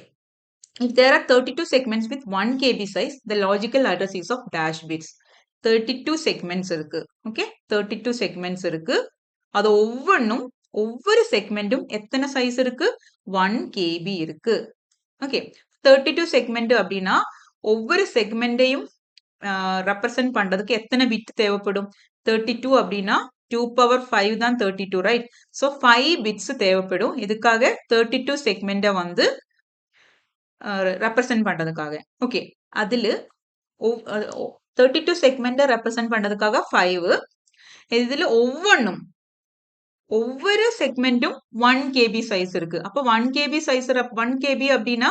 Speaker 1: if there are 32 segments with 1 KB size, the logical address is of dash bits. 32 segments இருக்கு. ஓகே, 32 segments இருக்கு. அது ஒவ்வொரு செக்மெண்ட்டும் எத்தனை சைஸ் இருக்கு? 1 KB இருக்கு. ஓகே, 32 செக்மெண்ட் அப்படின்னா ஒவ்வொரு செக்மெண்டையும் ரெப்ரசன்ட் பண்றதுக்கு எத்தனை பிட் தேவைப்படும்? 32 அப்படின்னா 2 power 5 தான் 32, ரைட்? ஸோ 5 பிட்ஸ் தேவைப்படும். இதுக்காக 32 செக்மெண்ட்டை வந்து ரெப்ரசன்ட் பண்றதுக்காக. ஓகே, அதுல 32 செக்மெண்ட்டை ரெப்ரசன்ட் பண்றதுக்காக 5. இதுல ஒவ்வொரு செக்மெண்ட்டும் 1 KB சைஸ் இருக்கு. அப்ப 1 KB சைஸ் 1 KB அப்படின்னா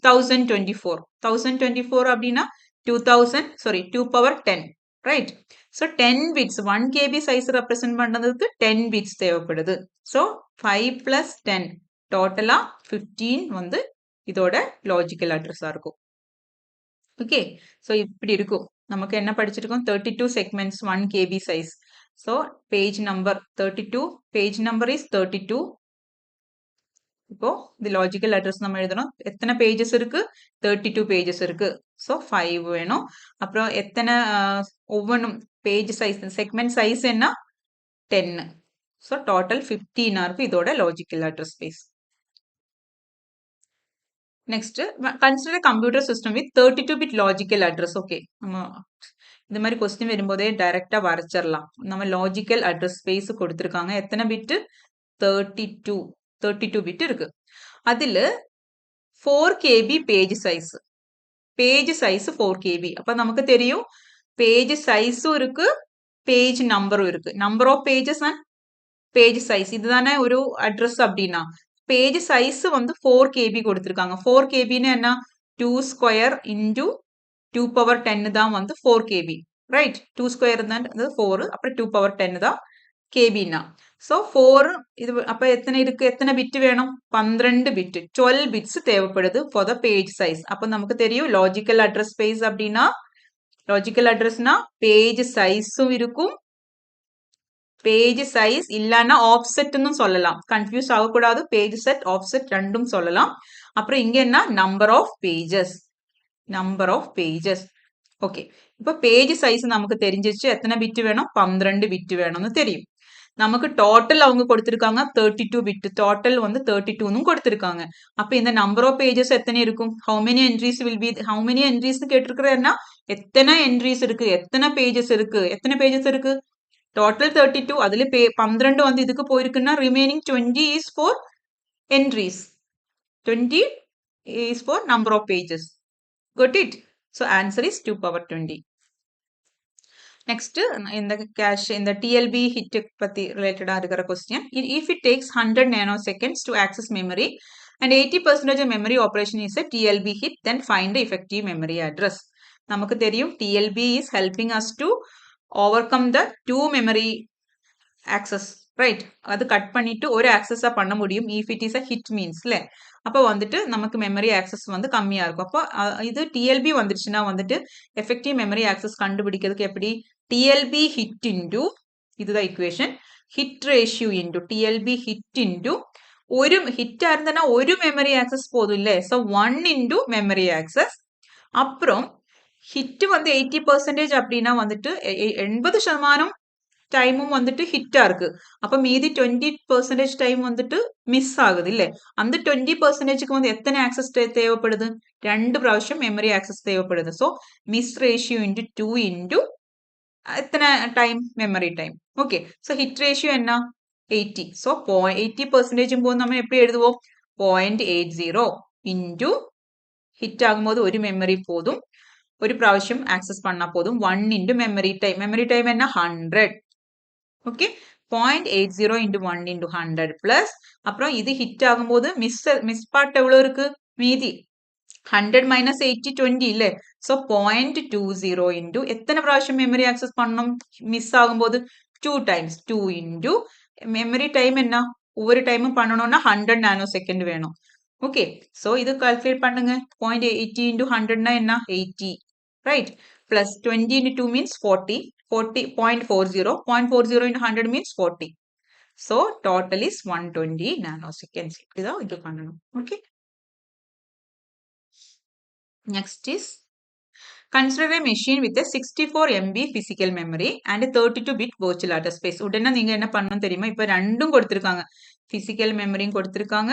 Speaker 1: 1024 அப்படின்னா 2 power 10, right? So 10 bits 1 KB size represent பண்றதுக்கு 10 பிட்ஸ் தேவைப்படுது. ஸோ 5 + 10 டோட்டலா 15 வந்து இதோட லாஜிக்கல் அட்ரஸா இருக்கும். ஓகே, ஸோ இப்படி இருக்கும். நமக்கு என்ன படிச்சிருக்கோம்? 32 segments 1 KB size. So page number 32, page number is 32. இப்போ இந்த லாஜிக்கல் அட்ரஸ் நம்ம எழுதணும். எத்தனை பேஜஸ் இருக்கு? 32 பேஜஸ் இருக்கு. ஸோ 5 வேணும். அப்புறம் எத்தனை ஒவ்வொன்றும் பேஜ் சைஸ் செக்மெண்ட் சைஸ் என்ன? 10. ஸோ டோட்டல் 15 இருக்கு இதோட logical address space. Next, consider computer system with 32-bit logical address. Okay, நம்ம இந்த மாதிரி கொஸ்டின் வரும்போதே டைரக்டா வரைச்சிடலாம். நம்ம லாஜிக்கல் அட்ரஸ் ஸ்பேஸ் கொடுத்துருக்காங்க. எத்தனை பிட்? 32 பிட் இருக்கு. அதுல 4 KB page size. Page size 4 KB. அப்ப நமக்கு தெரியும் பேஜ் சைஸும் இருக்கு, பேஜ் நம்பரும் இருக்கு. Number of pages and page size இதுதானே ஒரு அட்ரஸ் அப்படின்னா பேஜ் சைஸ் வந்து 4 KB கொடுத்துருக்காங்க. 4 KBன்னு என்ன 2 ஸ்கொயர் இன்டூ 2 பவர் 10 தான் வந்து 4 KB ரைட். 2 ஸ்கொயர் தான் 4 அப்புறம் 2 பவர் 10 தான் கேபின்னா. ஸோ 4 இது அப்போ எத்தனை இருக்கு எத்தனை பிட் வேணும் 12 பிட் 12 பிட்ஸ் தேவைப்படுது ஃபார் த பேஜ் சைஸ். அப்போ நமக்கு தெரியும் லாஜிக்கல் அட்ரஸ் ஸ்பேஸ் அப்படின்னா லாஜிக்கல் அட்ரஸ்னா பேஜ் சைஸும் இருக்கும் பேஜ் சைஸ் இல்லைன்னா ஆஃப்செட்னு சொல்லலாம். கன்ஃபியூஸ் ஆகக்கூடாது. பேஜ் செட் ஆஃப்செட் ரெண்டும் சொல்லலாம். அப்புறம் இங்க என்ன number of pages number of pages. Okay இப்போ பேஜ் சைஸ் நமக்கு தெரிஞ்சிச்சு எத்தனை பிட் வேணும் 12 பிட் வேணும்னு தெரியும். நமக்கு டோட்டல் அவங்க கொடுத்திருக்காங்க 32 பிட் டோட்டல் வந்து 32ன்னு கொடுத்திருக்காங்க. அப்ப இந்த நம்பர் ஆஃப் பேஜஸ் எத்தனை இருக்கும் how many entries will be how many entries கேட்டிருக்கிறேன்னா எத்தனை என்ட்ரிஸ் இருக்கு எத்தனை பேஜஸ் இருக்கு டோட்டல் 32 அதுல 12 வந்து இதுக்கு போயிருக்குன்னா remaining 20 is for entries 20 is for number of pages. Got it? So answer is 2 power 20. Next in the cache in the TLB hit பத்தி related இருக்கிற question. If it takes 100 nanoseconds to access memory and 80% of memory operation is a TLB hit, then find the effective memory address. நமக்கு தெரியும் TLB is helping us to overcome the 2 memory access right. அது cut பண்ணிட்டு ஒரு ஆக்சஸா பண்ண முடியும் if it is a hit meansல. அப்போ வந்துட்டு நமக்கு மெமரி ஆக்சஸ் வந்து கம்மியா இருக்கும். அப்போ இது TLB வந்துருச்சுன்னா வந்துட்டு எஃபெக்டிவ் மெமரி ஆக்சஸ் கண்டுபிடிக்கிறதுக்கு எப்படி TLB hit into இதுதான் equation hit ratio into TLB hit into ஒரு ஹிட் இருந்தனா ஒரு மெமரி ஆக்சஸ் போதும் இல்ல. So 1 into memory access. அப்புறம் ஹிட் வந்து 80% அப்படின்னா வந்துட்டு 80% டைமும் வந்துட்டு ஹிட்டா இருக்கு. அப்ப மீதி 20% டைம் வந்துட்டு மிஸ் ஆகுது இல்ல. அந்த 20%க்கு வந்து எத்தனை ஆக்சஸ் தேவைப்படுது 2 பிராവശ്யம் மெமரி ஆக்சஸ் தேவைப்படுது. So miss ratio into 2 into எத்தனை time memory time. Okay so hit ratio என்ன 80. ஸோ 80% போது நம்ம எப்படி எழுதுவோம் 0.80 இன்டு ஹிட் ஆகும்போது ஒரு மெமரி போதும் ஒரு பிராവശ്யம் ஆக்சஸ் பண்ணா போதும் 1 இன்டு மெமரி டைம் என்ன 100. ஓகே 0.80 into 1 into 100 plus அப்புறம் இது ஹிட் ஆகும்போது மிஸ் பார்ட் எவ்வளோ இருக்கு மீதி 100 minus 80 20 இல்ல. ஸோ 0.20 into எத்தனை பிராവശ്யம் மெமரி ஆக்சஸ் பண்ணணும் மிஸ் ஆகும்போது 2 times 2 into மெமரி டைம் என்ன ஒவ்வொரு டைமும் பண்ணணும்னா 100 nanosecond வேணும். ஓகே ஸோ இது கால்குலேட் பண்ணுங்க 0.80 into 100னா என்ன 80 right plus 20 into 2 means 40 0.40 into 100 means 40. So total is 120 nanoseconds. இப்படிதான் இது பண்ணணும். Okay. Next is consider a machine with a 64 MB physical memory and a 32 bit virtual address space. உடனே நீங்க என்ன பண்ணணும் தெரியுமா இப்ப ரெண்டும் கொடுத்திருக்காங்க physical memoryயும் கொடுத்திருக்காங்க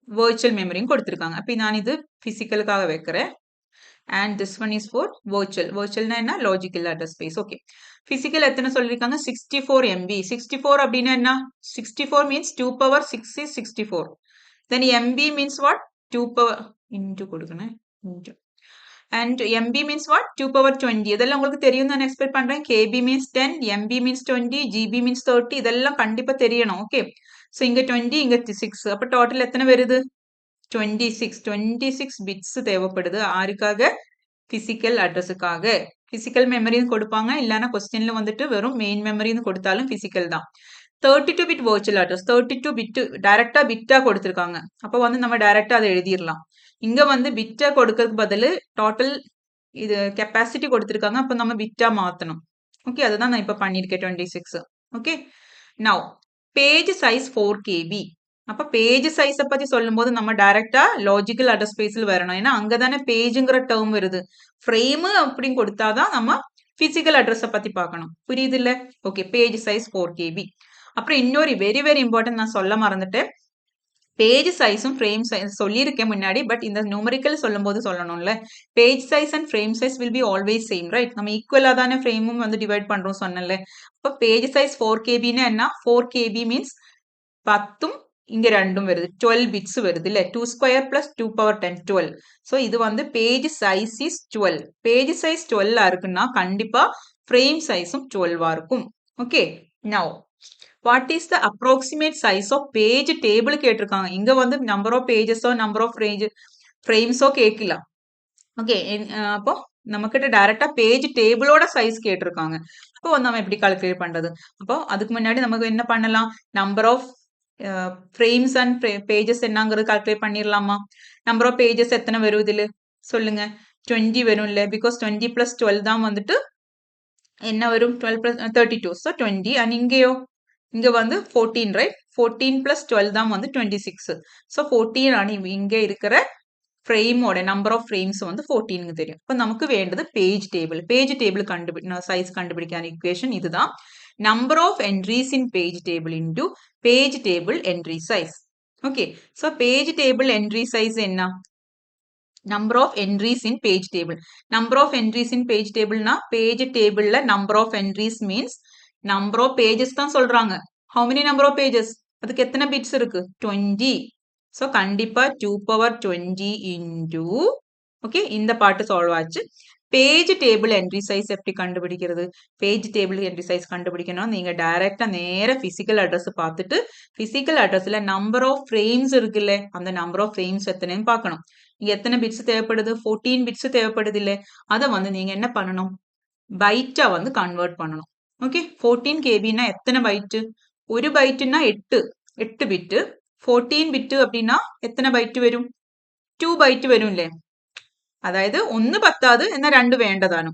Speaker 1: virtual memoryயும் கொடுத்திருக்காங்க. அப்ப நான் இது physicalக்காக வைக்கிறேன். And this one is for virtual na enna logical address space. Okay physical எத்தனை சொல்லிருக்காங்க 64 MB 64 அப்படினா என்ன 64 means 2 power 6 is 64. Then MB means what 2 power into கொடுக்கணும் into and MB means what 2 power 20. இதெல்லாம் உங்களுக்கு தெரியும் நான் எக்ஸ்பெக்ட் பண்றேன். KB means 10 MB means 20 GB means 30 இதெல்லாம் கண்டிப்பா தெரியணும். ஓகே சோ இங்க 20 இங்க 6 அப்ப டோட்டல் எத்தனை வருது 26 பிட்ஸ் தேவைப்படுது ஆருக்காக பிசிக்கல் அட்ரஸுக்காக. பிசிக்கல் மெமரின்னு கொடுப்பாங்க இல்லைன்னா கொஸ்டின்ல வந்துட்டு வெறும் மெயின் மெமரின்னு கொடுத்தாலும் பிசிக்கல் தான். 32 பிட் virtual address 32 பிட் டைரக்டா பிட்டா கொடுத்திருக்காங்க. அப்ப வந்து நம்ம டைரக்டா அதை எழுதிடலாம். இங்க வந்து பிட்டா கொடுக்கறதுக்கு பதில் டோட்டல் இது கெப்பாசிட்டி கொடுத்திருக்காங்க. அப்ப நம்ம பிட்டா மாத்தணும். ஓகே அதுதான் நான் இப்ப பண்ணிருக்கேன் 26. Okay now page size 4 KB. அப்ப பேஜ் சைஸை பத்தி சொல்லும் போது நம்ம டைரக்டா லாஜிக்கல் அட்ரஸ் ஸ்பேஸ்ல வரணும். ஏன்னா அங்கதானே பேஜுங்கிற டேர்ம் வருது. ஃப்ரேம் அப்படின்னு கொடுத்தாதான் நம்ம பிசிக்கல் அட்ரஸை பத்தி பார்க்கணும். புரியுது இல்ல ஓகே பேஜ் சைஸ் 4 KB. அப்புறம் இன்னொரு வெரி வெரி இம்பார்ட்டன்ட் நான் சொல்ல மறந்துட்டேன். பேஜ் சைஸும் ஃப்ரேம் சைஸ் சொல்லியிருக்கேன் முன்னாடி பட் இந்த நியூமரிக்கல் சொல்லும் போது சொல்லணும்ல page size and frame size will be always same right. நம்ம ஈக்குவலா தானே ஃப்ரேமும் வந்து டிவைட் பண்றோம் சொன்னல. அப்ப பேஜ் சைஸ் 4 KBன்னா என்ன 4 KB மீன்ஸ் 10 இங்க ரெண்டும் வருது 12 பிட்ஸ் வருது இல்ல 2 ஸ்கொயர் பிளஸ் 2 பவர் 10 12. ஸோ இது வந்து page size is 12. Page size 12 இருக்குன்னா கண்டிப்பா ஃப்ரேம் சைஸும் 12 இருக்கும். Okay, now what is the approximate size of page table கேட்டிருக்காங்க. இங்க வந்து நம்பர் ஆஃப் பேஜஸோ நம்பர் ஆஃப் ஃப்ரேம்ஸோ கேட்கல. ஓகே, அப்போ நம்மக்கிட்ட டைரக்டா பேஜ் டேபிளோட சைஸ் கேட்டிருக்காங்க. அப்போ வந்து நம்ம எப்படி கால்குலேட் பண்றது? அப்போ அதுக்கு முன்னாடி நமக்கு என்ன பண்ணலாம்? Number of frames and pages என்னங்கிறது கால்குலேட் பண்ணிடலாமா? நம்பர் ஆஃப் பேஜஸ் எத்தனை வரும் இதுல சொல்லுங்க? 20 வரும் இல்ல, பிகாஸ் 20 பிளஸ் 12 தான் வந்துட்டு என்ன வரும்? 12 பிளஸ் 32. ஸோ 20. அண்ட் இங்கேயோ இங்க வந்து 14, ரைட்? 14 பிளஸ் 12 தான் வந்து 26. ஸோ 14 ആണ് இங்க இருக்கிற ஃப்ரேமோட நம்பர் ஆஃப் ஃப்ரேம்ஸ் வந்து 14 தெரியும். இப்போ நமக்கு வேண்டது page table. Page table size கண்டுபிடிக்கான இக்குவேஷன் இதுதான். Number of entries in page table into page table entry size. Okay, so page table entry size என்ன? Number of entries in page table. Number of entries in page டேபிள்னா page டேபிள்ல number of entries means number of pages தான் சொல்றாங்க. How many number of pages? அதுக்கு எத்தனை bits இருக்கு? 20. So கண்டிப்பா 2 power 20 into, okay, இந்த பாட்டு சால்வ் ஆச்சு. பேஜ் டேபிள் என்ட்ரி சைஸ் எப்படி கண்டுபிடிக்கிறது? பேஜ் டேபிள் என்ட்ரி சைஸ் கண்டுபிடிக்கணும் நீங்க டைரக்டா நேர பிசிக்கல் அட்ரஸ் பார்த்துட்டு பிசிக்கல் அட்ரஸ்ல நம்பர் ஆஃப் ஃப்ரேம்ஸ் இருக்குல்ல, அந்த நம்பர் ஆஃப் ஃப்ரேம்ஸ் எத்தனைன்னு பார்க்கணும். இங்க எத்தனை பிட்ஸ் தேவைப்படுது? 14 பிட்ஸ் தேவைப்படுது இல்ல, அதை வந்து நீங்க என்ன பண்ணணும்? பைட்டா வந்து கன்வெர்ட் பண்ணணும். ஓகே, 14 கேபின்னா எத்தனை பைட்டு? ஒரு பைட்டுன்னா 8 பிட்டு. 14 பிட்டு அப்படின்னா எத்தனை பைட்டு വരും? 2 ബൈറ്റ് വരുംല്ലേ? അതായത് ഒന്ന് പത്താത് എന്നാൽ രണ്ട് വേണ്ടതാണ്.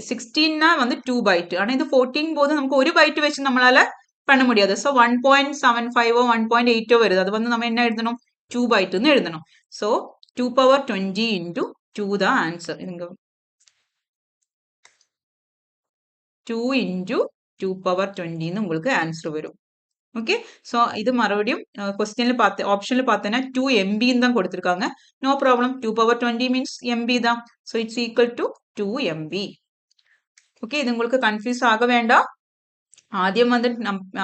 Speaker 1: 16 வந்து 2 பைட். ஆனா இது 14 போது நமக்கு ஒரு பைட் வச்சு நம்மளால பண்ண முடியாது. ஸோ 1.75 1.8 வருது. அது வந்து நம்ம என்ன எழுதணும்? 2 பைட்னு எழுதணும். ஸோ 2 பவர் 20 இன்டூ 2 தான் ஆன்சர். இங்க 2 இன்டூ 2 பவர் 20ன்னு உங்களுக்கு ஆன்சர் வரும். ஓகே, ஸோ இது மறுபடியும் கொஸ்டின்ல பார்த்து ஆப்ஷன்ல பார்த்தோன்னா 2 MBன்னு தான் கொடுத்துருக்காங்க. No problem, 2 power 20 means MB தான். So it's equal to 2 MB. Okay, இது உங்களுக்கு கன்ஃபியூஸ் ஆக வேண்டாம். ஆദ്യം வந்து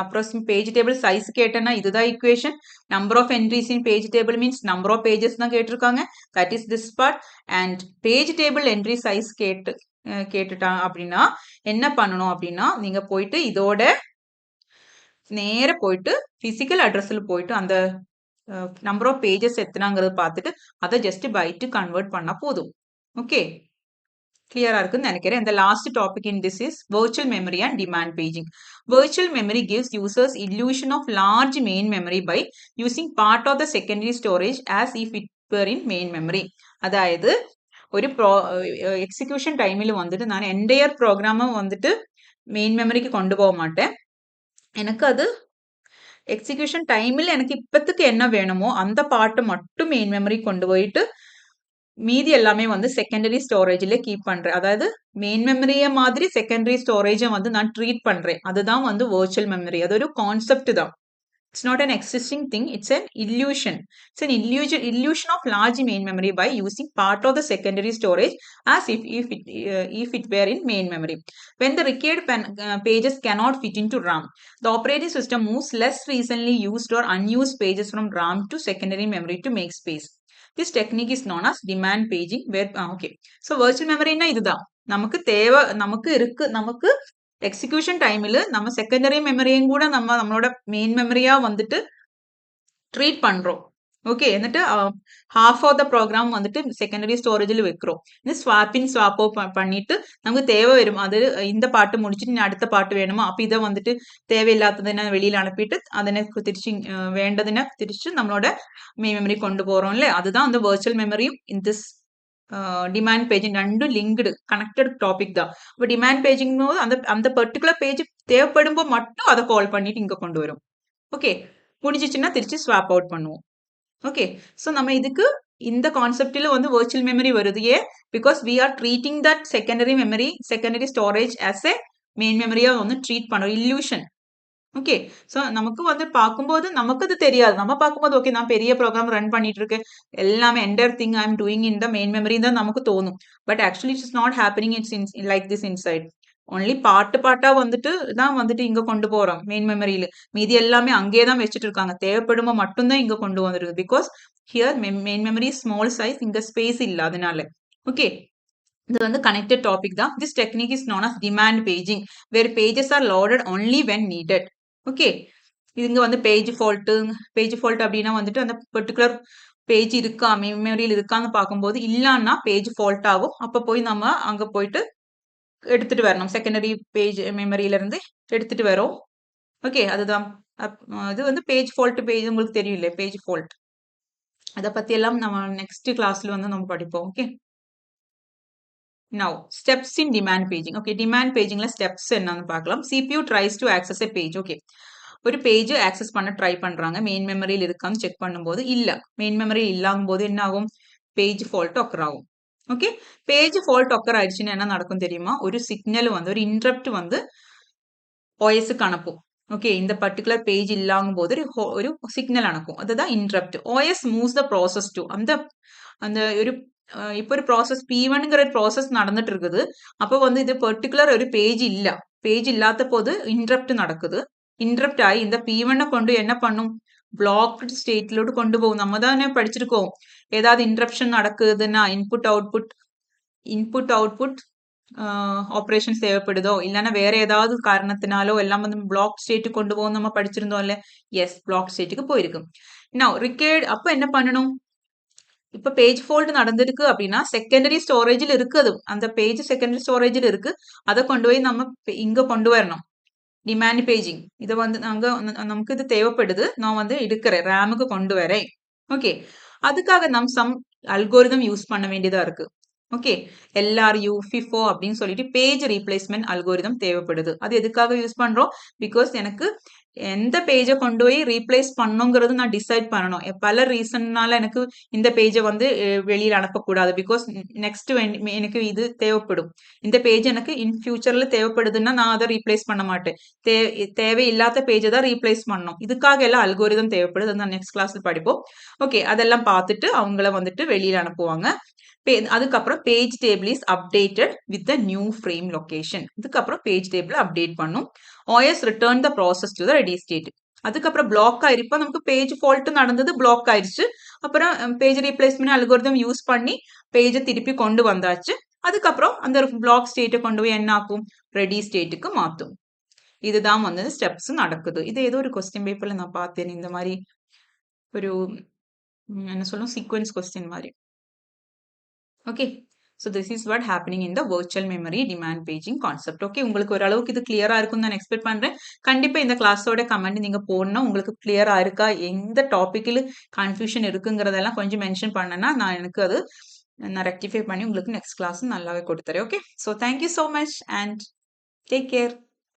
Speaker 1: அப்புறம் பேஜ் டேபிள் சைஸ் கேட்டேன்னா இதுதான் equation. Number of entries in page table means number of pages தான் கேட்டிருக்காங்க. That is this part. And page table entry size கேட்டுட்டாங்க அப்படின்னா என்ன பண்ணணும் அப்படின்னா நீங்க போயிட்டு இதோட நேர போயிட்டு பிசிக்கல் அட்ரஸ்ல போயிட்டு அந்த நம்பர் ஆஃப் பேஜஸ் எத்தனாங்கிறது பார்த்துட்டு அதை ஜஸ்ட் பைட்டு கன்வெர்ட் பண்ணா போதும். ஓகே, கிளியரா இருக்குன்னு நினைக்கிறேன். இந்த last topic in this is virtual memory and demand paging. Virtual memory gives users illusion of large main memory by using part of the secondary storage as if it were in main memory. അതായത് ഒരു execution ടൈമിൽ വന്നിട്ട് ഞാൻ entire programme വന്നിട്ട് main മെമ്മറിക്ക് കൊണ്ടുപോക മാட்டேன். எனக்கு அது execution டைமில் எனக்கு இப்பத்துக்கு என்ன வேணுமோ அந்த பாட்டு மட்டும் மெயின் மெமரி கொண்டு போயிட்டு மீதி எல்லாமே வந்து செகண்டரி ஸ்டோரேஜ்ல கீப் பண்றேன். அதாவது மெயின் மெமரிய மாதிரி செகண்டரி ஸ்டோரேஜை வந்து நான் ட்ரீட் பண்றேன். அதுதான் வந்து வர்ச்சுவல் மெமரி. அது ஒரு கான்செப்ட் தான். It's not an existing thing, it's an illusion. It's an illusion of large main memory by using part of the secondary storage as if it were in main memory. When the required pages cannot fit into RAM, the operating system moves less recently used or unused pages from RAM to secondary memory to make space. This technique is known as demand paging. Okay, so virtual memory na இதுதான். நமக்கு execution டைமில் நம்ம secondary மெமரியும் கூட நம்மளோட main மெமரியா வந்துட்டு treat பண்றோம். Okay, എന്നിട്ട് half of the program வந்துட்டு செகண்டரி ஸ்டோரேஜில் வைக்கிறோம். இது ஸ்வாப்போ பண்ணிட்டு நமக்கு தேவை வரும். அது இந்த பாட்டு முடிச்சுட்டு இனி அடுத்த பாட்டு வேணுமா, அப்போ இதை வந்துட்டு தேவையில்லாததினை வெளியில் அனுப்பிட்டு அதனை തിരിച്ച് வேண்டதினை തിരിച്ച് நம்மளோட மெயின் மெமரி கொண்டு போறோம் இல்லையா? அதுதான் அந்த வர்ச்சுவல் மெமரியும் இன் திஸ் டிமாண்ட் பேஜிங் ரெண்டும் லிங்க்டு கனெக்டட் டாபிக் தான். இப்போ டிமாண்ட் பேஜிங் போது அந்த பர்டிகுலர் பேஜ் தேவைப்படும்போ மட்டும் அதை கால் பண்ணிட்டு இங்கே கொண்டு வரும். ஓகே, முடிஞ்சிச்சுன்னா திருச்சி ஸ்வாப் அவுட் பண்ணுவோம். ஓகே, ஸோ நம்ம இதுக்கு இந்த கான்செப்டில் வந்து வர்ச்சுவல் மெமரி வருது. ஏன்? Because we are treating that secondary storage as a main மெமரியாக வந்து ட்ரீட் பண்ணுறோம். இல்யூஷன். ஓகே, ஸோ நமக்கு வந்து பார்க்கும்போது நமக்கு அது தெரியாது. நம்ம பார்க்கும்போது ஓகே நான் பெரிய ப்ரோக்ராம் ரன் பண்ணிட்டு இருக்கேன், எல்லாமே entire thing I am doing in the main memory தான் நமக்கு தோணும். But actually it's not happening. It's like this inside. Only பாட்டா வந்துட்டு தான் வந்துட்டு இங்க கொண்டு போறோம் மெயின் மெமரியில. மீதி எல்லாமே அங்கேயே தான் வச்சுட்டு இருக்காங்க. தேவைப்படுமோ மட்டும்தான் இங்க கொண்டு வந்துருக்கு. Because here main memory small size, இங்க ஸ்பேஸ் இல்ல அதனால. ஓகே. இது வந்து கனெக்டட் டாபிக் தான். This technique is known as demand paging where pages are loaded only when needed. Okay. இங்க வந்து பேஜ் ஃபால்ட் அப்படின்னா வந்துட்டு அந்த பர்டிகுலர் பேஜ் இருக்கா மெமரியில் இருக்கான்னு பார்க்கும்போது இல்லன்னா பேஜ் ஃபால்ட் ஆகும். அப்ப போய் நம்ம அங்க போயிட்டு எடுத்துட்டு வரணும். செகண்டரி பேஜ் மெமரியில இருந்து எடுத்துட்டு வரோம். ஓகே. அதுதான் இது வந்து பேஜ் ஃபால்ட் பேஜ் உங்களுக்கு தெரியும் இல்லையா பேஜ் ஃபால்ட். அதை பத்தி எல்லாம் நம்ம நெக்ஸ்ட் கிளாஸ்ல வந்து நம்ம படிப்போம். Okay. Now, steps in demand paging. Okay, demand pagingல steps என்னன்னு பார்க்கலாம். CPU tries to access a page. Okay. ஒரு பேஜ் ஆக்சஸ் பண்ண ட்ரை பண்றாங்க. மெயின் மெமரியில் இருக்கான்னு செக் பண்ணும்போது இல்ல. மெயின் மெமரியில் இல்லாகும் போது என்ன ஆகும்? பேஜ் ஃபால்ட் ஒக்கர் ஆகும். ஓகே. பேஜ் ஃபால்ட் ஒக்கர் ஆயிடுச்சுன்னா என்ன நடக்கும் தெரியுமா? ஒரு சிக்னல் வந்து ஒரு இன்டரப்ட் வந்து OSக்கு அனுப்பும். ஓகே. இந்த பர்டிகுலர் பேஜ் இல்லாகும் போது ஒரு சிக்னல் அனுப்பும். அதுதான் interrupt. OS moves the process to அந்த அந்த ஒரு இப்போ ஒரு ப்ராசஸ் P1ங்கிற ப்ராசஸ் நடந்துட்டு இருக்குது. அப்போ வந்து இது பர்டிகுலர் ஒரு பேஜ் இல்ல. பேஜ் இல்லாத போது இன்டரப்ட் நடக்குது. இன்டரப்ட் ஆகி இந்த P1 கொண்டு என்ன பண்ணும்? பிளாக்டு ஸ்டேட்லோடு கொண்டு போகும். நம்ம தானே படிச்சிருக்கோம். ஏதாவது இன்டரப்ஷன் நடக்குதுன்னா இன்புட் அவுட்புட் ஆப்ரேஷன்ஸ் தேவைப்படுதோ இல்லைன்னா வேற ஏதாவது காரணத்தினாலோ எல்லாம் வந்து பிளாக் ஸ்டேட்டுக்கு கொண்டு போகும் நம்ம படிச்சிருந்தோம்ல. எஸ், பிளாக் ஸ்டேட்டுக்கு போயிருக்கு. நான் ரிகேர்ட் அப்ப என்ன பண்ணணும்? இப்ப பேஜ் ஃபால்ட் நடந்திருக்கு அப்படின்னா செகண்டரி ஸ்டோரேஜில் இருக்கு. அது அந்த பேஜ் செகண்டரி ஸ்டோரேஜில் இருக்கு. அதை கொண்டு போய் நம்ம இங்க கொண்டு வரணும். டிமாண்ட் பேஜிங் இதை வந்து நமக்கு இது தேவைப்படுது. நான் வந்து எடுக்கிறேன் ரேமுக்கு கொண்டு வரேன். ஓகே. அதுக்காக நம்ம சம் அல்கோரிதம் யூஸ் பண்ண வேண்டியதா இருக்கு. ஓகே. LRU, FIFO அப்படின்னு சொல்லிட்டு பேஜ் ரீப்ளேஸ்மெண்ட் அல்கோரிதம் தேவைப்படுது. அது எதுக்காக யூஸ் பண்றோம்? பிகாஸ் எனக்கு எந்த பேஜை கொண்டு போய் ரீப்ளேஸ் பண்ணுங்கிறது நான் டிசைட் பண்ணணும். பல ரீசன்னால எனக்கு இந்த பேஜை வந்து வெளியில அனுப்பக்கூடாது. பிகாஸ் நெக்ஸ்ட் எனக்கு இது தேவைப்படும். இந்த பேஜ் எனக்கு இன் ஃபியூச்சர்ல தேவைப்படுதுன்னா நான் அதை ரீப்ளேஸ் பண்ண மாட்டேன். தேவையில்லாத பேஜை தான் ரீப்ளேஸ் பண்ணணும். இதுக்காக எல்லாம் அல்கோரிதம் தேவைப்படுது. நான் நெக்ஸ்ட் கிளாஸ்ல படிப்போம். ஓகே. அதெல்லாம் பார்த்துட்டு அவங்கள வந்துட்டு வெளியில அனுப்புவாங்க. அதுக்கப்புறம் page table is updated with the new frame location. இதுக்கப்புறம் பேஜ் டேபிள் அப்டேட் பண்ணும். OS return the process to the ready state. அதுக்கப்புறம் பிளாக் ஆயிருப்ப நமக்கு பேஜ் ஃபால்ட் நடந்தது, பிளாக் ஆயிருச்சு. அப்புறம் பேஜ் ரீப்ளேஸ்மெண்ட் அல்கோரிதம் யூஸ் பண்ணி பேஜை திருப்பி கொண்டு வந்தாச்சு. அதுக்கப்புறம் அந்த பிளாக் ஸ்டேட்டை கொண்டு போய் என்ன ஆக்கும்? ரெடி ஸ்டேட்டுக்கு மாத்தும். இதுதான் வந்து ஸ்டெப்ஸ் நடக்குது. இது ஏதோ ஒரு கொஸ்டின் பேப்பர்ல நான் பார்த்தேன். இந்த மாதிரி ஒரு என்ன சொல்லும் சீக்வன்ஸ் கொஸ்டின் மாதிரி. Okay. So this is what happening in the virtual memory demand paging concept. Okay. உங்களுக்கு ஓரளவுக்கு இது கிளியரா இருக்கும்னு நான் எக்ஸ்பெக்ட் பண்றேன். கண்டிப்பா இந்த கிளாஸோட கமெண்ட் நீங்க போடணும். உங்களுக்கு கிளியரா இருக்கா, எந்த டாபிக்ல கன்ஃபியூஷன் இருக்குங்கிறதெல்லாம் கொஞ்சம் மென்ஷன் பண்ணனா நான் ரெக்டிஃபை பண்ணி உங்களுக்கு நெக்ஸ்ட் கிளாஸ் நல்லாவே கொடுத்துறேன். Okay. So thank you so much and take care.